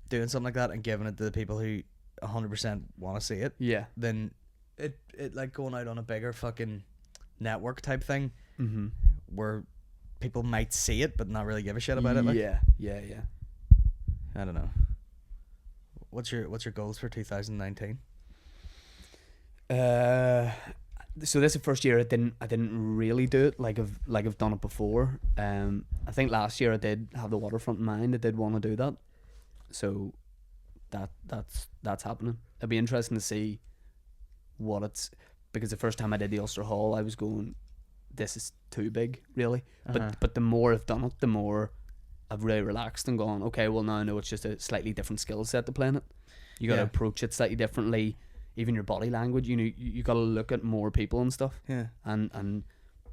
doing something like that and giving it to the people who 100% want to see it. Yeah. Than it like going out on a bigger fucking network type thing, where people might see it but not really give a shit about it. Like. Yeah. I don't know. What's your goals for 2019? So this is the first year I didn't really do it like I've done it before. I think last year I did have the waterfront in mind. I did want to do that. So that's happening. It'll be interesting to see what it's, because the first time I did the Ulster Hall, I was going, this is too big, really. But the more I've done it, the more I've really relaxed and gone, okay, well now I know it's just a slightly different skill set to playing it. You got to approach it slightly differently. Even your body language, you know, you got to look at more people and stuff. Yeah. And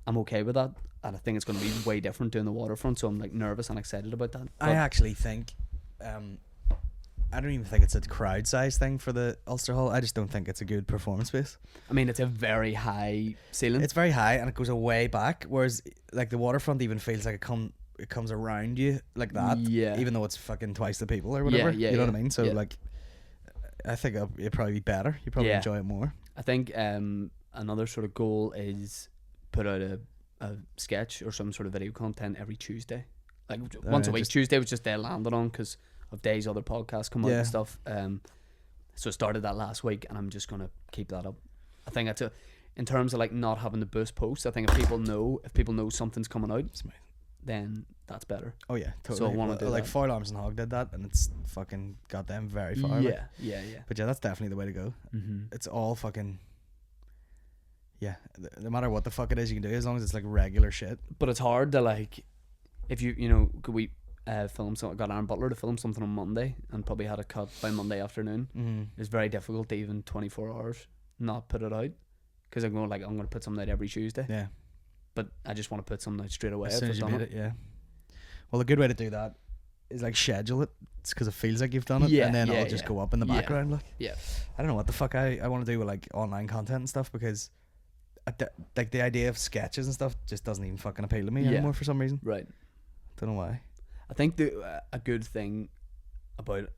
I'm okay with that. And I think it's going to be way different doing the waterfront. So I'm like nervous and excited about that. I actually think, I don't even think it's a crowd size thing for the Ulster Hall. I just don't think it's a good performance space. I mean, it's a very high ceiling. It's very high and it goes way back. Whereas like the waterfront even feels like it comes around you like that. Yeah. Even though it's fucking twice the people or whatever. Yeah, you know what I mean? So like, I think it'd probably be better. You probably enjoy it more. I think another sort of goal is put out a sketch or some sort of video content every Tuesday. Like once a week. Tuesday was just day I landed on because of days other podcasts come out and stuff. So I started that last week and I'm just going to keep that up. I think that's in terms of like not having to boost posts, I think if people know something's coming out, then that's better. Oh yeah, totally. So I want to do like Foil Arms and Hog did that and it's fucking got them very far. Yeah. But yeah, that's definitely the way to go. It's all fucking, yeah, no matter what the fuck it is you can do as long as it's like regular shit. But it's hard to like, if you know, could we film something, got Aaron Butler to film something on Monday and probably had it cut by Monday afternoon. It's very difficult to even 24 hours not put it out because I'm going to put something out every Tuesday. Yeah. But I just want to put something out straight away. As soon as you made it, yeah. Well, a good way to do that is like schedule it. It's because it feels like you've done it, and then it'll just go up in the background. Like, I don't know what the fuck I want to do with like online content and stuff because, like the idea of sketches and stuff just doesn't even fucking appeal to me anymore for some reason. Right. Don't know why. I think a good thing about,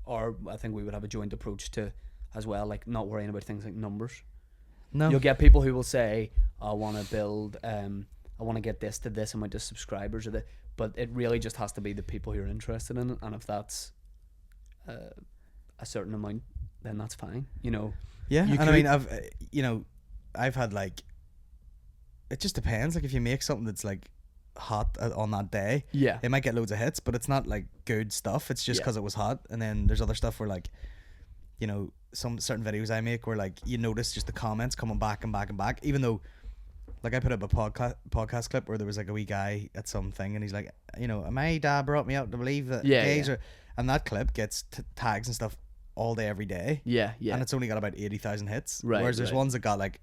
or I think we would have a joint approach to as well, like not worrying about things like numbers. No. You'll get people who will say, I want to build, I want to get this to this amount of subscribers, but it really just has to be the people who are interested in it, and if that's a certain amount, then that's fine, you know. Yeah, and I mean, I've had like, it just depends, like if you make something that's like hot on that day, it might get loads of hits, but it's not like good stuff, it's just because it was hot. And then there's other stuff where like, you know, some certain videos I make where like you notice just the comments coming back and back and back, even though Like I put up a podcast clip where there was like a wee guy at something, and he's like, you know, my dad brought me out to believe that gays are, and that clip gets tags and stuff all day every day. Yeah. And it's only got about 80,000 hits. Right. Whereas there's ones that got like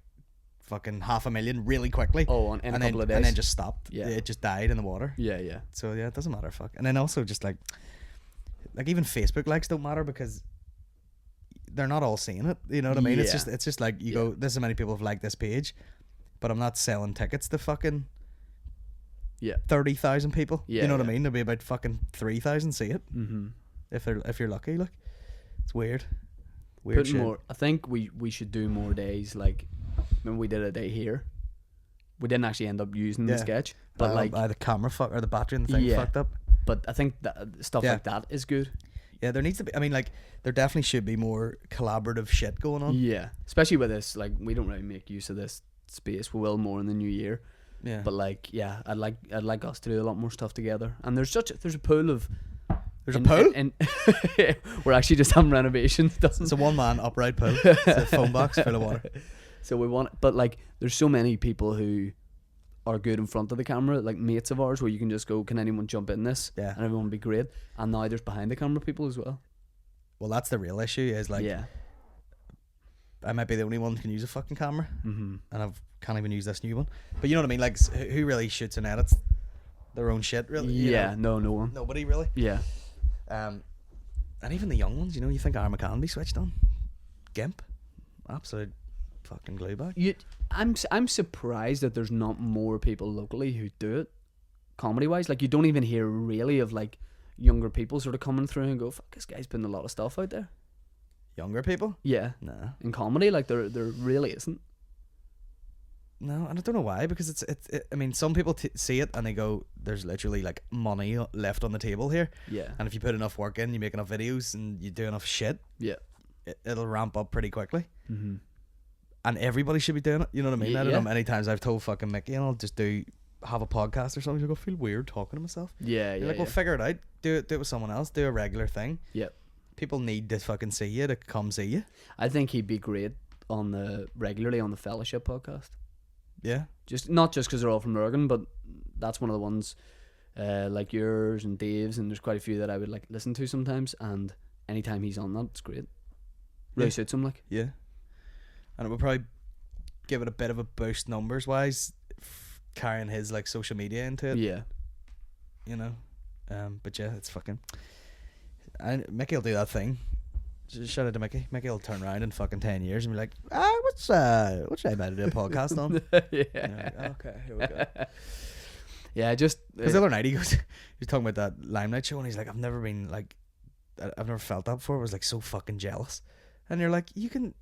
fucking 500,000 really quickly. Oh, in a couple of days. And then just stopped. Yeah. It just died in the water. Yeah. So yeah, it doesn't matter. Fuck. And then also just like even Facebook likes don't matter because they're not all seeing it. You know what I mean? Yeah. It's just like you go, this is how many people have liked this page, but I'm not selling tickets to fucking 30,000 people. Yeah, you know what I mean? There'll be about fucking 3,000 see it. Mm-hmm. If you're lucky, like it's weird. Weird shit. I think we should do more days. Like, remember we did a day here. We didn't actually end up using the sketch, but like the camera or the battery and the thing fucked up. But I think that stuff like that is good. Yeah, there needs to be. I mean, like there definitely should be more collaborative shit going on. Yeah, especially with this. Like, we don't really make use of this space. We will more in the new year. Yeah. But like, yeah, I'd like us to do a lot more stuff together. And there's a pool of. There's a pool? And we're actually just having renovations done. It's a one-man upright pool. It's a foam box full of water. So we want, but like, there's so many people who are good in front of the camera, like mates of ours, where you can just go, can anyone jump in this? Yeah. And everyone would be great. And now there's behind the camera people as well. Well, that's the real issue. Is like, I might be the only one who can use a fucking camera, and I can't even use this new one. But you know what I mean? Like, who really shoots and edits their own shit? Really? Yeah. You know? No one. Nobody really. Yeah. And even the young ones, you know, you think Arma can be switched on. Gimp, absolute fucking glue bag. I'm surprised that there's not more people locally who do it, comedy wise. Like, you don't even hear really of like younger people sort of coming through and go, fuck, this guy's putting a lot of stuff out there. Younger people? Yeah. Nah. In comedy, like there really isn't. No, and I don't know why, because I mean, some people see it and they go, there's literally like money left on the table here. Yeah. And if you put enough work in, you make enough videos and you do enough shit, it'll ramp up pretty quickly. Mm-hmm. And everybody should be doing it. You know what I mean? I don't Yeah. know how many times I've told fucking Mickey, and I'll just have a podcast or something. She'll go, feel weird talking to myself. Yeah. You're like, well, figure it out. Do it with someone else. Do a regular thing. Yep. People need to fucking see you to come see you. I think he'd be great regularly on the Fellowship podcast. Yeah. Not just because they're all from Lurgan, but that's one of the ones like yours and Dave's, and there's quite a few that I would like listen to sometimes. And anytime he's on that, it's great. Really suits him, like. Yeah. And it would probably give it a bit of a boost numbers wise, carrying his like social media into it. Yeah. You know, but yeah, it's fucking. And Mickey will do that thing. Just shout out to Mickey. Mickey will turn around in fucking 10 years and be like, what should I about to do a podcast on? Yeah. Like, okay, here we go. Yeah, just because the other night he was talking about that Limelight show, and he's like, I've never felt that before. I was like so fucking jealous. And you're like,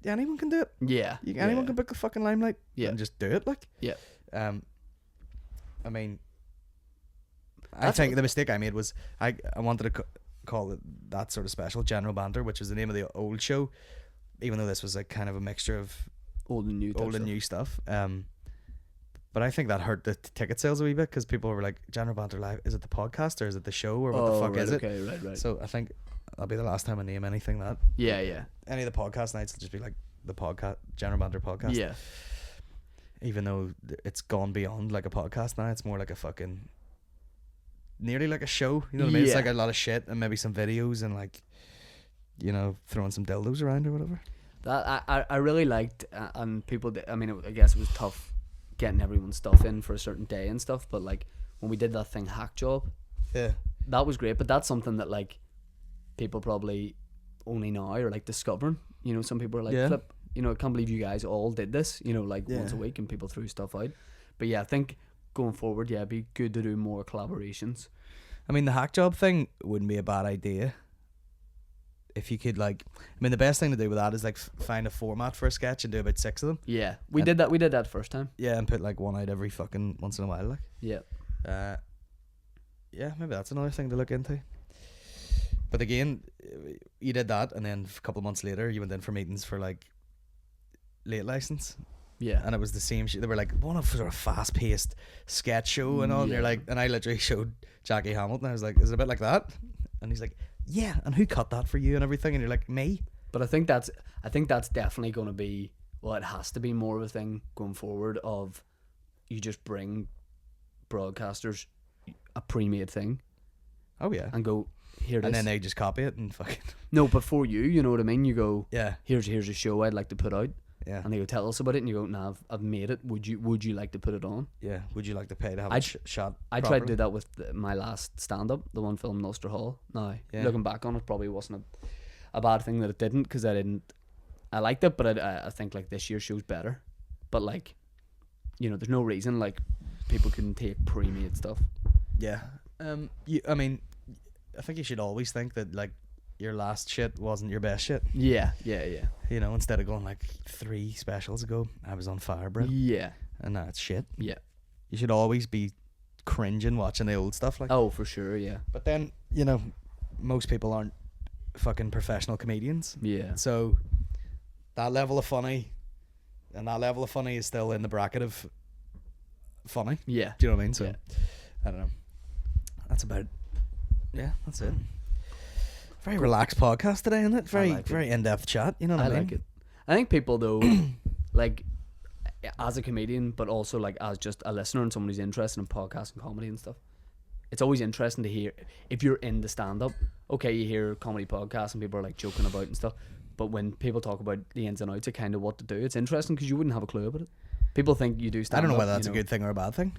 anyone can do it. Yeah. Anyone can book a fucking Limelight. Yeah. And just do it, like. Yeah. I mean, I think the mistake I made was I wanted to call it that sort of special, General Banter, which was the name of the old show, even though this was like kind of a mixture of old and new stuff. But I think that hurt the ticket sales a wee bit, because people were like, General Banter Live, is it the podcast or is it the show, or what the fuck is it? Okay, right. So I think that'll be the last time I name anything that. Yeah. Any of the podcast nights will just be like the podcast, General Banter Podcast. Yeah. Even though it's gone beyond like a podcast now, it's more like a fucking, nearly like a show. You know what I mean? It's like a lot of shit and maybe some videos and like, you know, throwing some dildos around or whatever. That I really liked, and people. I mean, I guess it was tough getting everyone's stuff in for a certain day and stuff. But like when we did that thing, Hack Job, that was great. But that's something that like people probably only now are like discovering. You know, some people are like, flip. You know, I can't believe you guys all did this. You know, like once a week, and people threw stuff out. But yeah, I think going forward, it'd be good to do more collaborations. I mean, the Hack Job thing wouldn't be a bad idea. If you could, like, I mean, the best thing to do with that is like find a format for a sketch and do about 6 of them. Yeah, we did that first time. Yeah, and put like one out every fucking once in a while, like. Yeah. Yeah, maybe that's another thing to look into. But again, you did that, and then a couple of months later, you went in for meetings for like late license. Yeah. And it was the same shit. They were like, one of sort of fast paced sketch show and all. And you're like, and I literally showed Jackie Hamilton. I was like, is it a bit like that? And he's like, yeah. And who cut that for you and everything? And you're like, me. But I think that's definitely going to be, well, it has to be more of a thing going forward of, you just bring broadcasters a pre-made thing. Oh yeah. And go, here it is. And then they just copy it and fucking. No, but for you know what I mean? You go, Yeah. here's a show I'd like to put out. Yeah. And they go, tell us about it, and you go, nah, I've made it. Would you like to put it on? Yeah. Would you like to pay to have I'd- it shot? I tried to properly? do that with my last stand-up, the one film Nostra Hall. Now, Yeah. looking back on it, probably wasn't a bad thing that it didn't, because I liked it, but I think like this year's show's better. But like, you know, there's no reason like people couldn't take pre-made stuff. Yeah. I mean, I think you should always think that like your last shit wasn't your best shit. Yeah. You know, instead of going like 3 specials ago, I was on fire, bro. Yeah. And that's shit. Yeah. You should always be cringing watching the old stuff like. Oh, for sure, yeah. But then, you know, most people aren't fucking professional comedians. Yeah. So that level of funny and that level of funny is still in the bracket of funny. Yeah. Do you know what I mean? So Yeah. I don't know. That's about it. Yeah, that's it. Very relaxed podcast today, isn't it? Very like it. very in-depth chat, you know what I mean? like it. I think people though, like as a comedian, but also like as just a listener and someone who's interested in podcasts and comedy and stuff, it's always interesting to hear if you're into stand-up. Okay, you hear comedy podcasts and people are like joking about and stuff, but when people talk about the ins and outs of kind of what to do, it's interesting because you wouldn't have a clue about it. People think you do I stand-up. don't know whether that's you a good thing or a bad thing.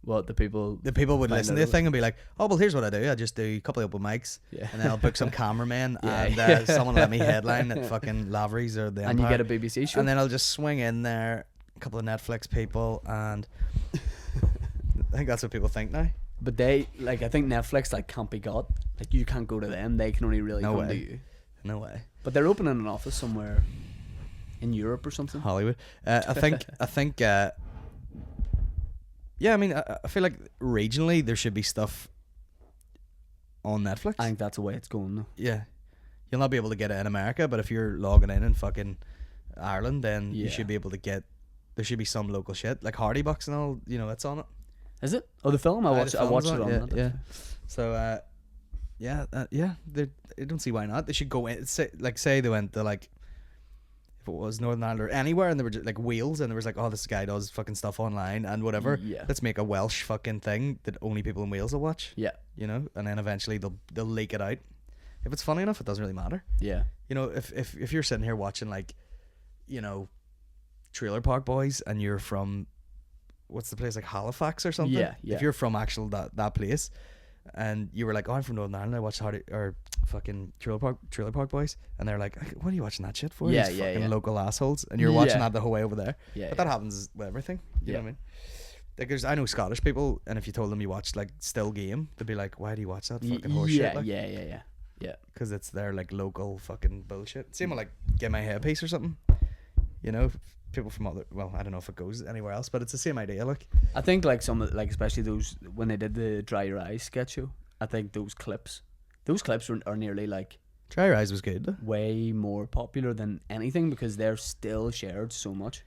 What the people would find listen out to the about- thing and be like, oh, well, here's what I do. I just do a couple of open mics, Yeah. and then I'll book some cameramen, Yeah. and someone let me headline at fucking Lavery's or the and you Empire. get a BBC show. And then I'll just swing in there, a couple of Netflix people, and I think that's what people think now. But they like, I think Netflix like can't be got. Like you can't go to them. They can only really No come to way. you. No way. But they're opening an office somewhere in Europe or something. Hollywood. I think. Yeah, I mean, I feel like regionally there should be stuff on Netflix. I think that's the way it's going though. Yeah, you'll not be able to get it in America, but if you're logging in fucking Ireland, then you Yeah. should be able to get. There should be some local shit like Hardy Bucks and all. You know, it's on it. Is it? Oh, the film? I Aye, watched. the I watched film's it on on that. yeah. So, yeah. I don't see why not. They should go in. Say they went to like, if it was Northern Ireland or anywhere, and there were just like Wales, and there was like, oh, this guy does fucking stuff online and whatever. Yeah. Let's make a Welsh fucking thing that only people in Wales will watch. Yeah. You know, and then eventually they'll leak it out. If it's funny enough, it doesn't really matter. Yeah. You know, if you're sitting here watching like, you know, Trailer Park Boys, and you're from, what's the place, like Halifax or something? Yeah, yeah. If you're from actual that place, and you were like, oh, I'm from Northern Ireland, I watched fucking Trailer Park Boys, and they're like, what are you watching that shit for? Yeah, These yeah, fucking yeah. local assholes, and you're watching Yeah. that the whole way over there. Yeah. But that happens with everything. You know Yeah. what I mean? Like, I know Scottish people, and if you told them you watched like Still Game, they'd be like, why do you watch that fucking horse yeah, shit? Like, yeah. because it's their like local fucking bullshit. Same with like Get My Headpiece or something. You know, people from other, well, I don't know if it goes anywhere else, but it's the same idea. Like, I think like some of like especially those when they did the Dry Your Eyes sketch show. I think those clips are nearly like Dry Your Eyes was good though. way more popular than anything because they're still shared so much.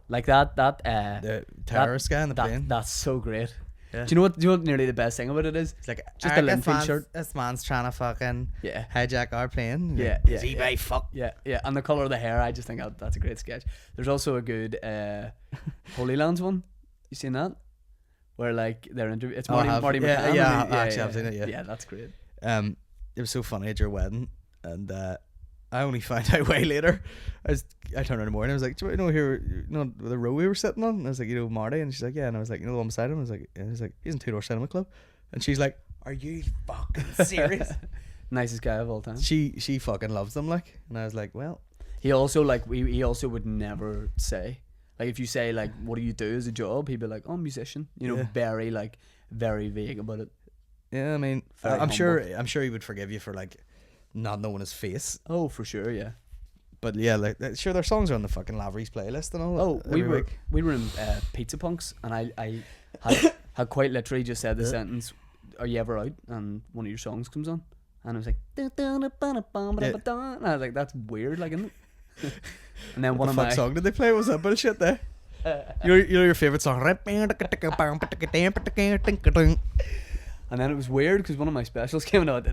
Like that The terrorist guy on the plane. That's so great. Yeah. Do you know what nearly the best thing about it is? It's like, Just a Linfield shirt. This man's trying to fucking Yeah. hijack our plane. Yeah, Is yeah, he yeah. by fuck? Yeah, and the colour of the hair, I just think that's a great sketch. There's also a good Holy Lands one. You seen that? Where like they're interviewing. It's Oh, I Marty have. Marty Yeah, McCann. yeah, and actually, I've seen it, yeah. Yeah, that's great. It was so funny at your wedding, and I only found out way later. I turned around in the morning. I was like, do you know here, you know the row we were sitting on? And I was like, you know Marty, and she's like, yeah. And I was like, you know the one beside him. I was like, he's in Two Door Cinema Club, and she's like, are you fucking serious? Nicest guy of all time. she fucking loves them, like, and I was like, well, He also like he also would never say like if you say like what do you do as a job, he'd be like, oh, I'm a musician. You know, Yeah. very vague about it. yeah. I mean, Very I'm sure he would forgive you for like not knowing his face. Oh, for sure, yeah. But yeah, like sure, their songs are on the fucking Lavery's playlist and all. Oh, every week. we were in Pizza Punks, and I had quite literally just said the sentence, "Are you ever out?" And one of your songs comes on, and I was like, and I was like, that's weird, like, isn't it? And then one What of the my fuck song did they play? Was that bullshit there? You know your favorite song. and then it was weird because one of my specials came out.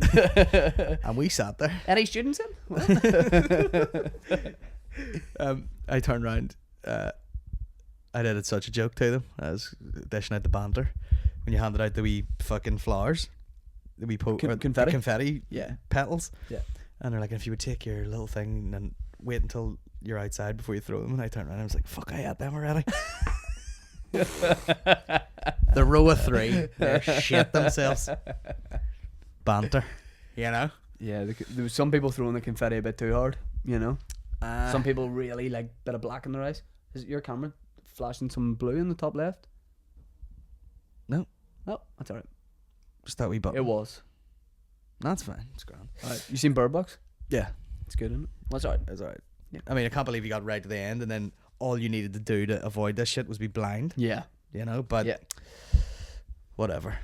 And we sat there. Eddie Studentson. I turned around I did such a joke to them. I was dishing out the banter when you handed out the wee fucking flowers, the wee confetti, confetti yeah, petals. Yeah. And they're like, if you would take your little thing and wait until you're outside before you throw them. And I turned around and I was like, fuck, I had them already. The row of three, they shit themselves. Banter, you know? Yeah, there was some people throwing the confetti a bit too hard, you know? Some people really like bit of black in their eyes. Is it your camera flashing some blue in the top left? No. No, that's alright. Just that wee button. It was. That's fine. It's grand. Alright. You seen Bird Box? Yeah. It's good, isn't it? Well, it's alright. It's alright. Yeah. I mean, I can't believe you got right to the end and then all you needed to do to avoid this shit was be blind. Yeah. You know, but yeah. Whatever.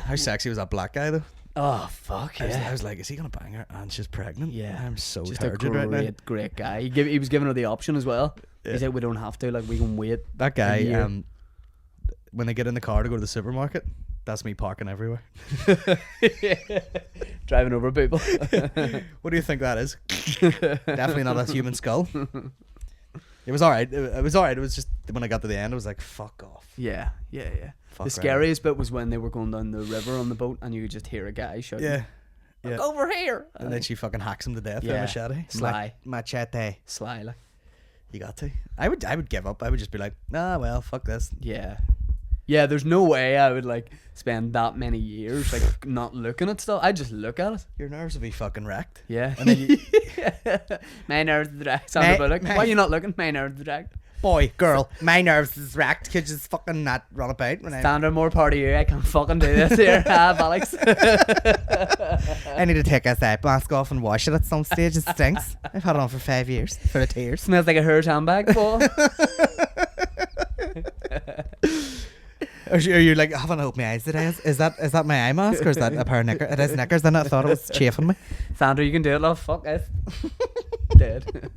How sexy was that black guy though? Oh fuck yeah! I was like, is he gonna bang her? And she's pregnant. Yeah, I'm so just turgid right now. Great guy. He was giving her the option as well. Yeah. He said we don't have to. Like we can wait. That guy. When they get in the car to go to the supermarket, that's me parking everywhere. Driving over people. What do you think that is? Definitely not a human skull. It was alright. It was alright. It was just when I got to the end, I was like, fuck off. Yeah. Fuck the scariest bit was when they were going down the river on the boat and you could just hear a guy shouting, Yeah. Look over here. And then she fucking hacks him to death with a machete. Sly. Machete. Sly, like. You got to. I would give up. I would just be like, nah, well, fuck this. Yeah. Yeah, there's no way I would like spend that many years like not looking at stuff. I'd just look at it. Your nerves would be fucking wrecked. Yeah. And then you, my nerves are wrecked. Sandra Bullock. Why are you not looking? My nerves are wrecked. Boy, girl, my nerves is wrecked. Could you just fucking not run about? Sandra, more part of you. I can't fucking do this here. Alex. I need to take this eye mask off and wash it at some stage. It stinks. I've had it on for 5 years. For the tears. Smells like a Hers handbag, boy. Are you like, I haven't opened my eyes today? Is that my eye mask or is that a pair of knickers? It is knickers, then I thought it was chafing me. Sandra, you can do it, love. Fuck it. Dead.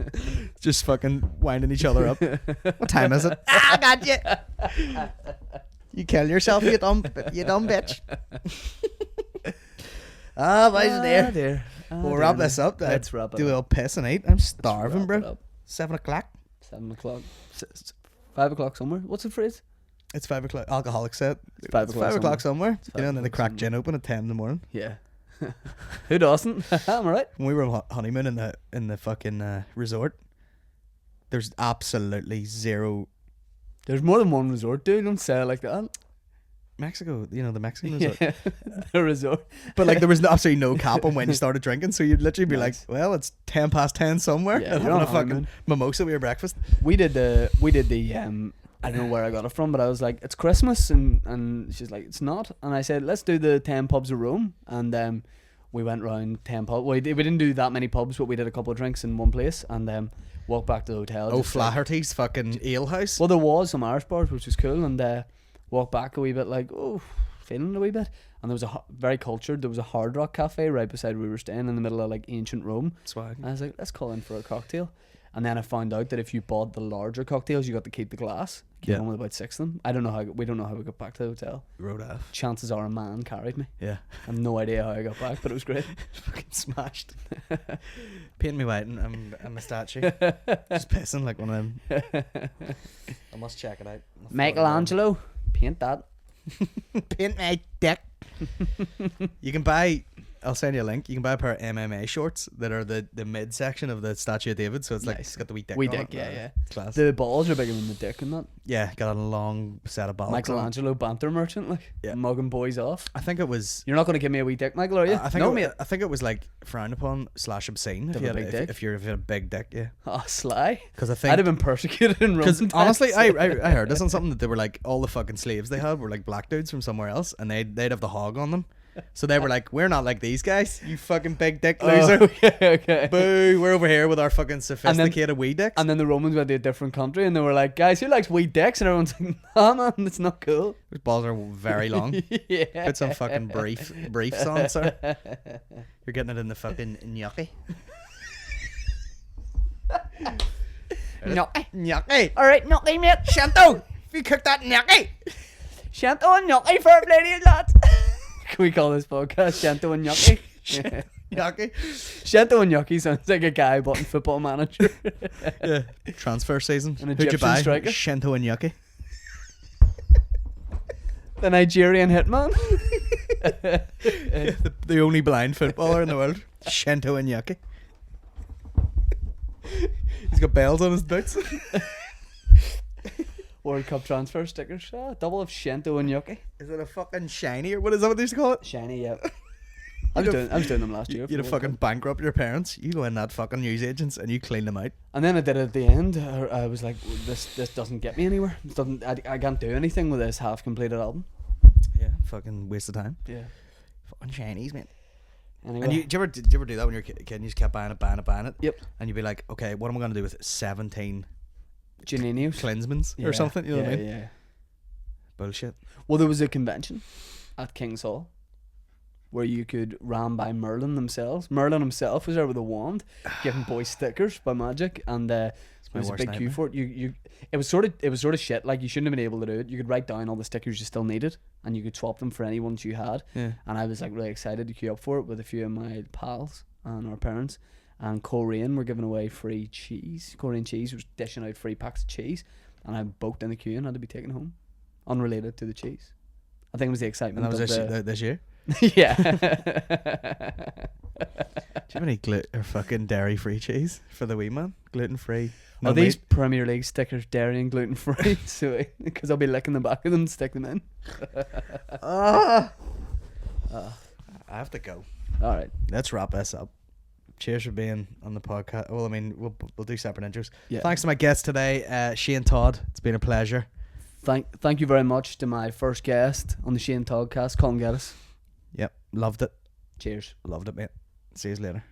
Just fucking winding each other up. What time is it? I got you. You kill yourself, you dumb bitch. Boys, dear. We'll wrap this up. Let's wrap it up. Do a little piss and eat. I'm starving, bro. 7 o'clock. 7 o'clock. 5 o'clock somewhere. What's the phrase? It's 5 o'clock. Alcoholic set. It's 5 o'clock. 5 o'clock somewhere. You know, and then they crack somewhere. gin open at 10 in the morning. Yeah. Who doesn't? Am I right? When we were on honeymoon in the fucking resort, there's absolutely zero. There's more than one resort, dude. Don't say it like that. Mexico, you know, the Mexican resort. Yeah, the resort. But like there was absolutely no cap on when you started drinking, so you'd literally be like, well, it's 10:10 somewhere. Yeah, and you're having a on fucking honeymoon. mimosa with your breakfast. We did the I don't know where I got it from, but I was like, it's Christmas, and she's like, it's not, and I said, let's do the 10 pubs of Rome, and we went round 10 pubs. We didn't do that many pubs, but we did a couple of drinks in one place, and walked back to the hotel. Oh, just Flaherty's fucking ale house. Well, there was some Irish bars, which was cool, and walked back a wee bit like, oh, feeling it a wee bit. And there was very cultured. There was a Hard Rock cafe right beside where we were staying in the middle of like ancient Rome. Swag. And I was like, let's call in for a cocktail. And then I found out that if you bought the larger cocktails, you got to keep the glass. Came home with about 6 of them. We don't know how we got back to the hotel. Rode off. Chances are a man carried me. Yeah. I have no idea how I got back, but it was great. Fucking smashed. Paint me white and I'm a statue. Just pissing like one of them. I must check it out. Michelangelo, paint that. Paint my dick. You can buy, I'll send you a link. You can buy a pair of MMA shorts that are the mid section of the statue of David. So it's like, Nice. it's got the wee dick. Wee on dick, it. yeah. Class. The balls are bigger than the dick and that. Yeah, got a long set of balls. Michelangelo banter merchant, like mugging boys off. I think it was. You're not going to give me a wee dick, Michael, are you? I think no, it, mate. I think it was like frowned upon / obscene if To you have had a big dick? if you had a big dick, yeah. Oh, sly. Because I think I'd have been persecuted in Rome. Because honestly, I heard this on something that they were like all the fucking slaves they had were like black dudes from somewhere else, and they'd have the hog on them. So they were like, we're not like these guys, you fucking big dick loser. Okay. Boo, we're over here with our fucking sophisticated wee dicks. And then the Romans went to a different country and they were like, guys, who likes wee dicks? And everyone's like, nah, man, it's not cool. Those balls are very long. Yeah. Put some fucking briefs on, sir. You're getting it in the fucking gnocchi. Gnocchi. Alright, gnocchi, mate. Shento, if you cook that gnocchi. Shento and gnocchi for a ladies, lads. Can we call this podcast Shento and gnocchi? Engnocci. Shento Engnocci sounds like a guy bought in Football Manager. Yeah. Transfer season. An Who'd you Egyptian buy? striker. Shento Engnocci. The Nigerian hitman. The only blind footballer in the world. Shento Engnocci. He's got bells on his boots. World Cup transfer stickers. Double of Shento Engnocci. Is it a fucking shiny or what is that what they used to call it? Shiny, yeah. I was doing them last year. You'd have fucking bankrupt your parents. You go in that fucking newsagents and you clean them out. And then I did it at the end. I was like, this doesn't get me anywhere. I can't do anything with this half completed album. Yeah, fucking waste of time. Yeah. Fucking shinies, man. Anyway. And did you ever do that when you were a kid and you just kept buying it? Yep. And you'd be like, okay, what am I going to do with 17 Janinius. Klinsmans or something? You know what I mean? Yeah. Bullshit. Well, there was a convention at King's Hall where you could ram by Merlin themselves. Merlin himself was there with a wand, giving boys stickers by magic, and there was a big queue for it. It was sort of shit. Like, you shouldn't have been able to do it. You could write down all the stickers you still needed, and you could swap them for any ones you had. Yeah. And I was like really excited to queue up for it with a few of my pals and our parents. And Korean were giving away free cheese. Korean cheese was dishing out free packs of cheese, and I booked in the queue and had to be taken home, unrelated to the cheese. I think it was the excitement. And that was of this year. Yeah. Do you have any fucking dairy free cheese for the wee man? Gluten free. Are these Premier League stickers dairy and gluten free? So, because I'll be licking the back of them and stick them in. I have to go. All right. Let's wrap this up. Cheers for being on the podcast. Well, I mean, we'll do separate intros. Yeah. Thanks to my guests today, Shane Todd. It's been a pleasure. Thank you very much to my first guest on the Shento Podcast, Colin Geddis. Yep, loved it. Cheers. Loved it, mate. See you later.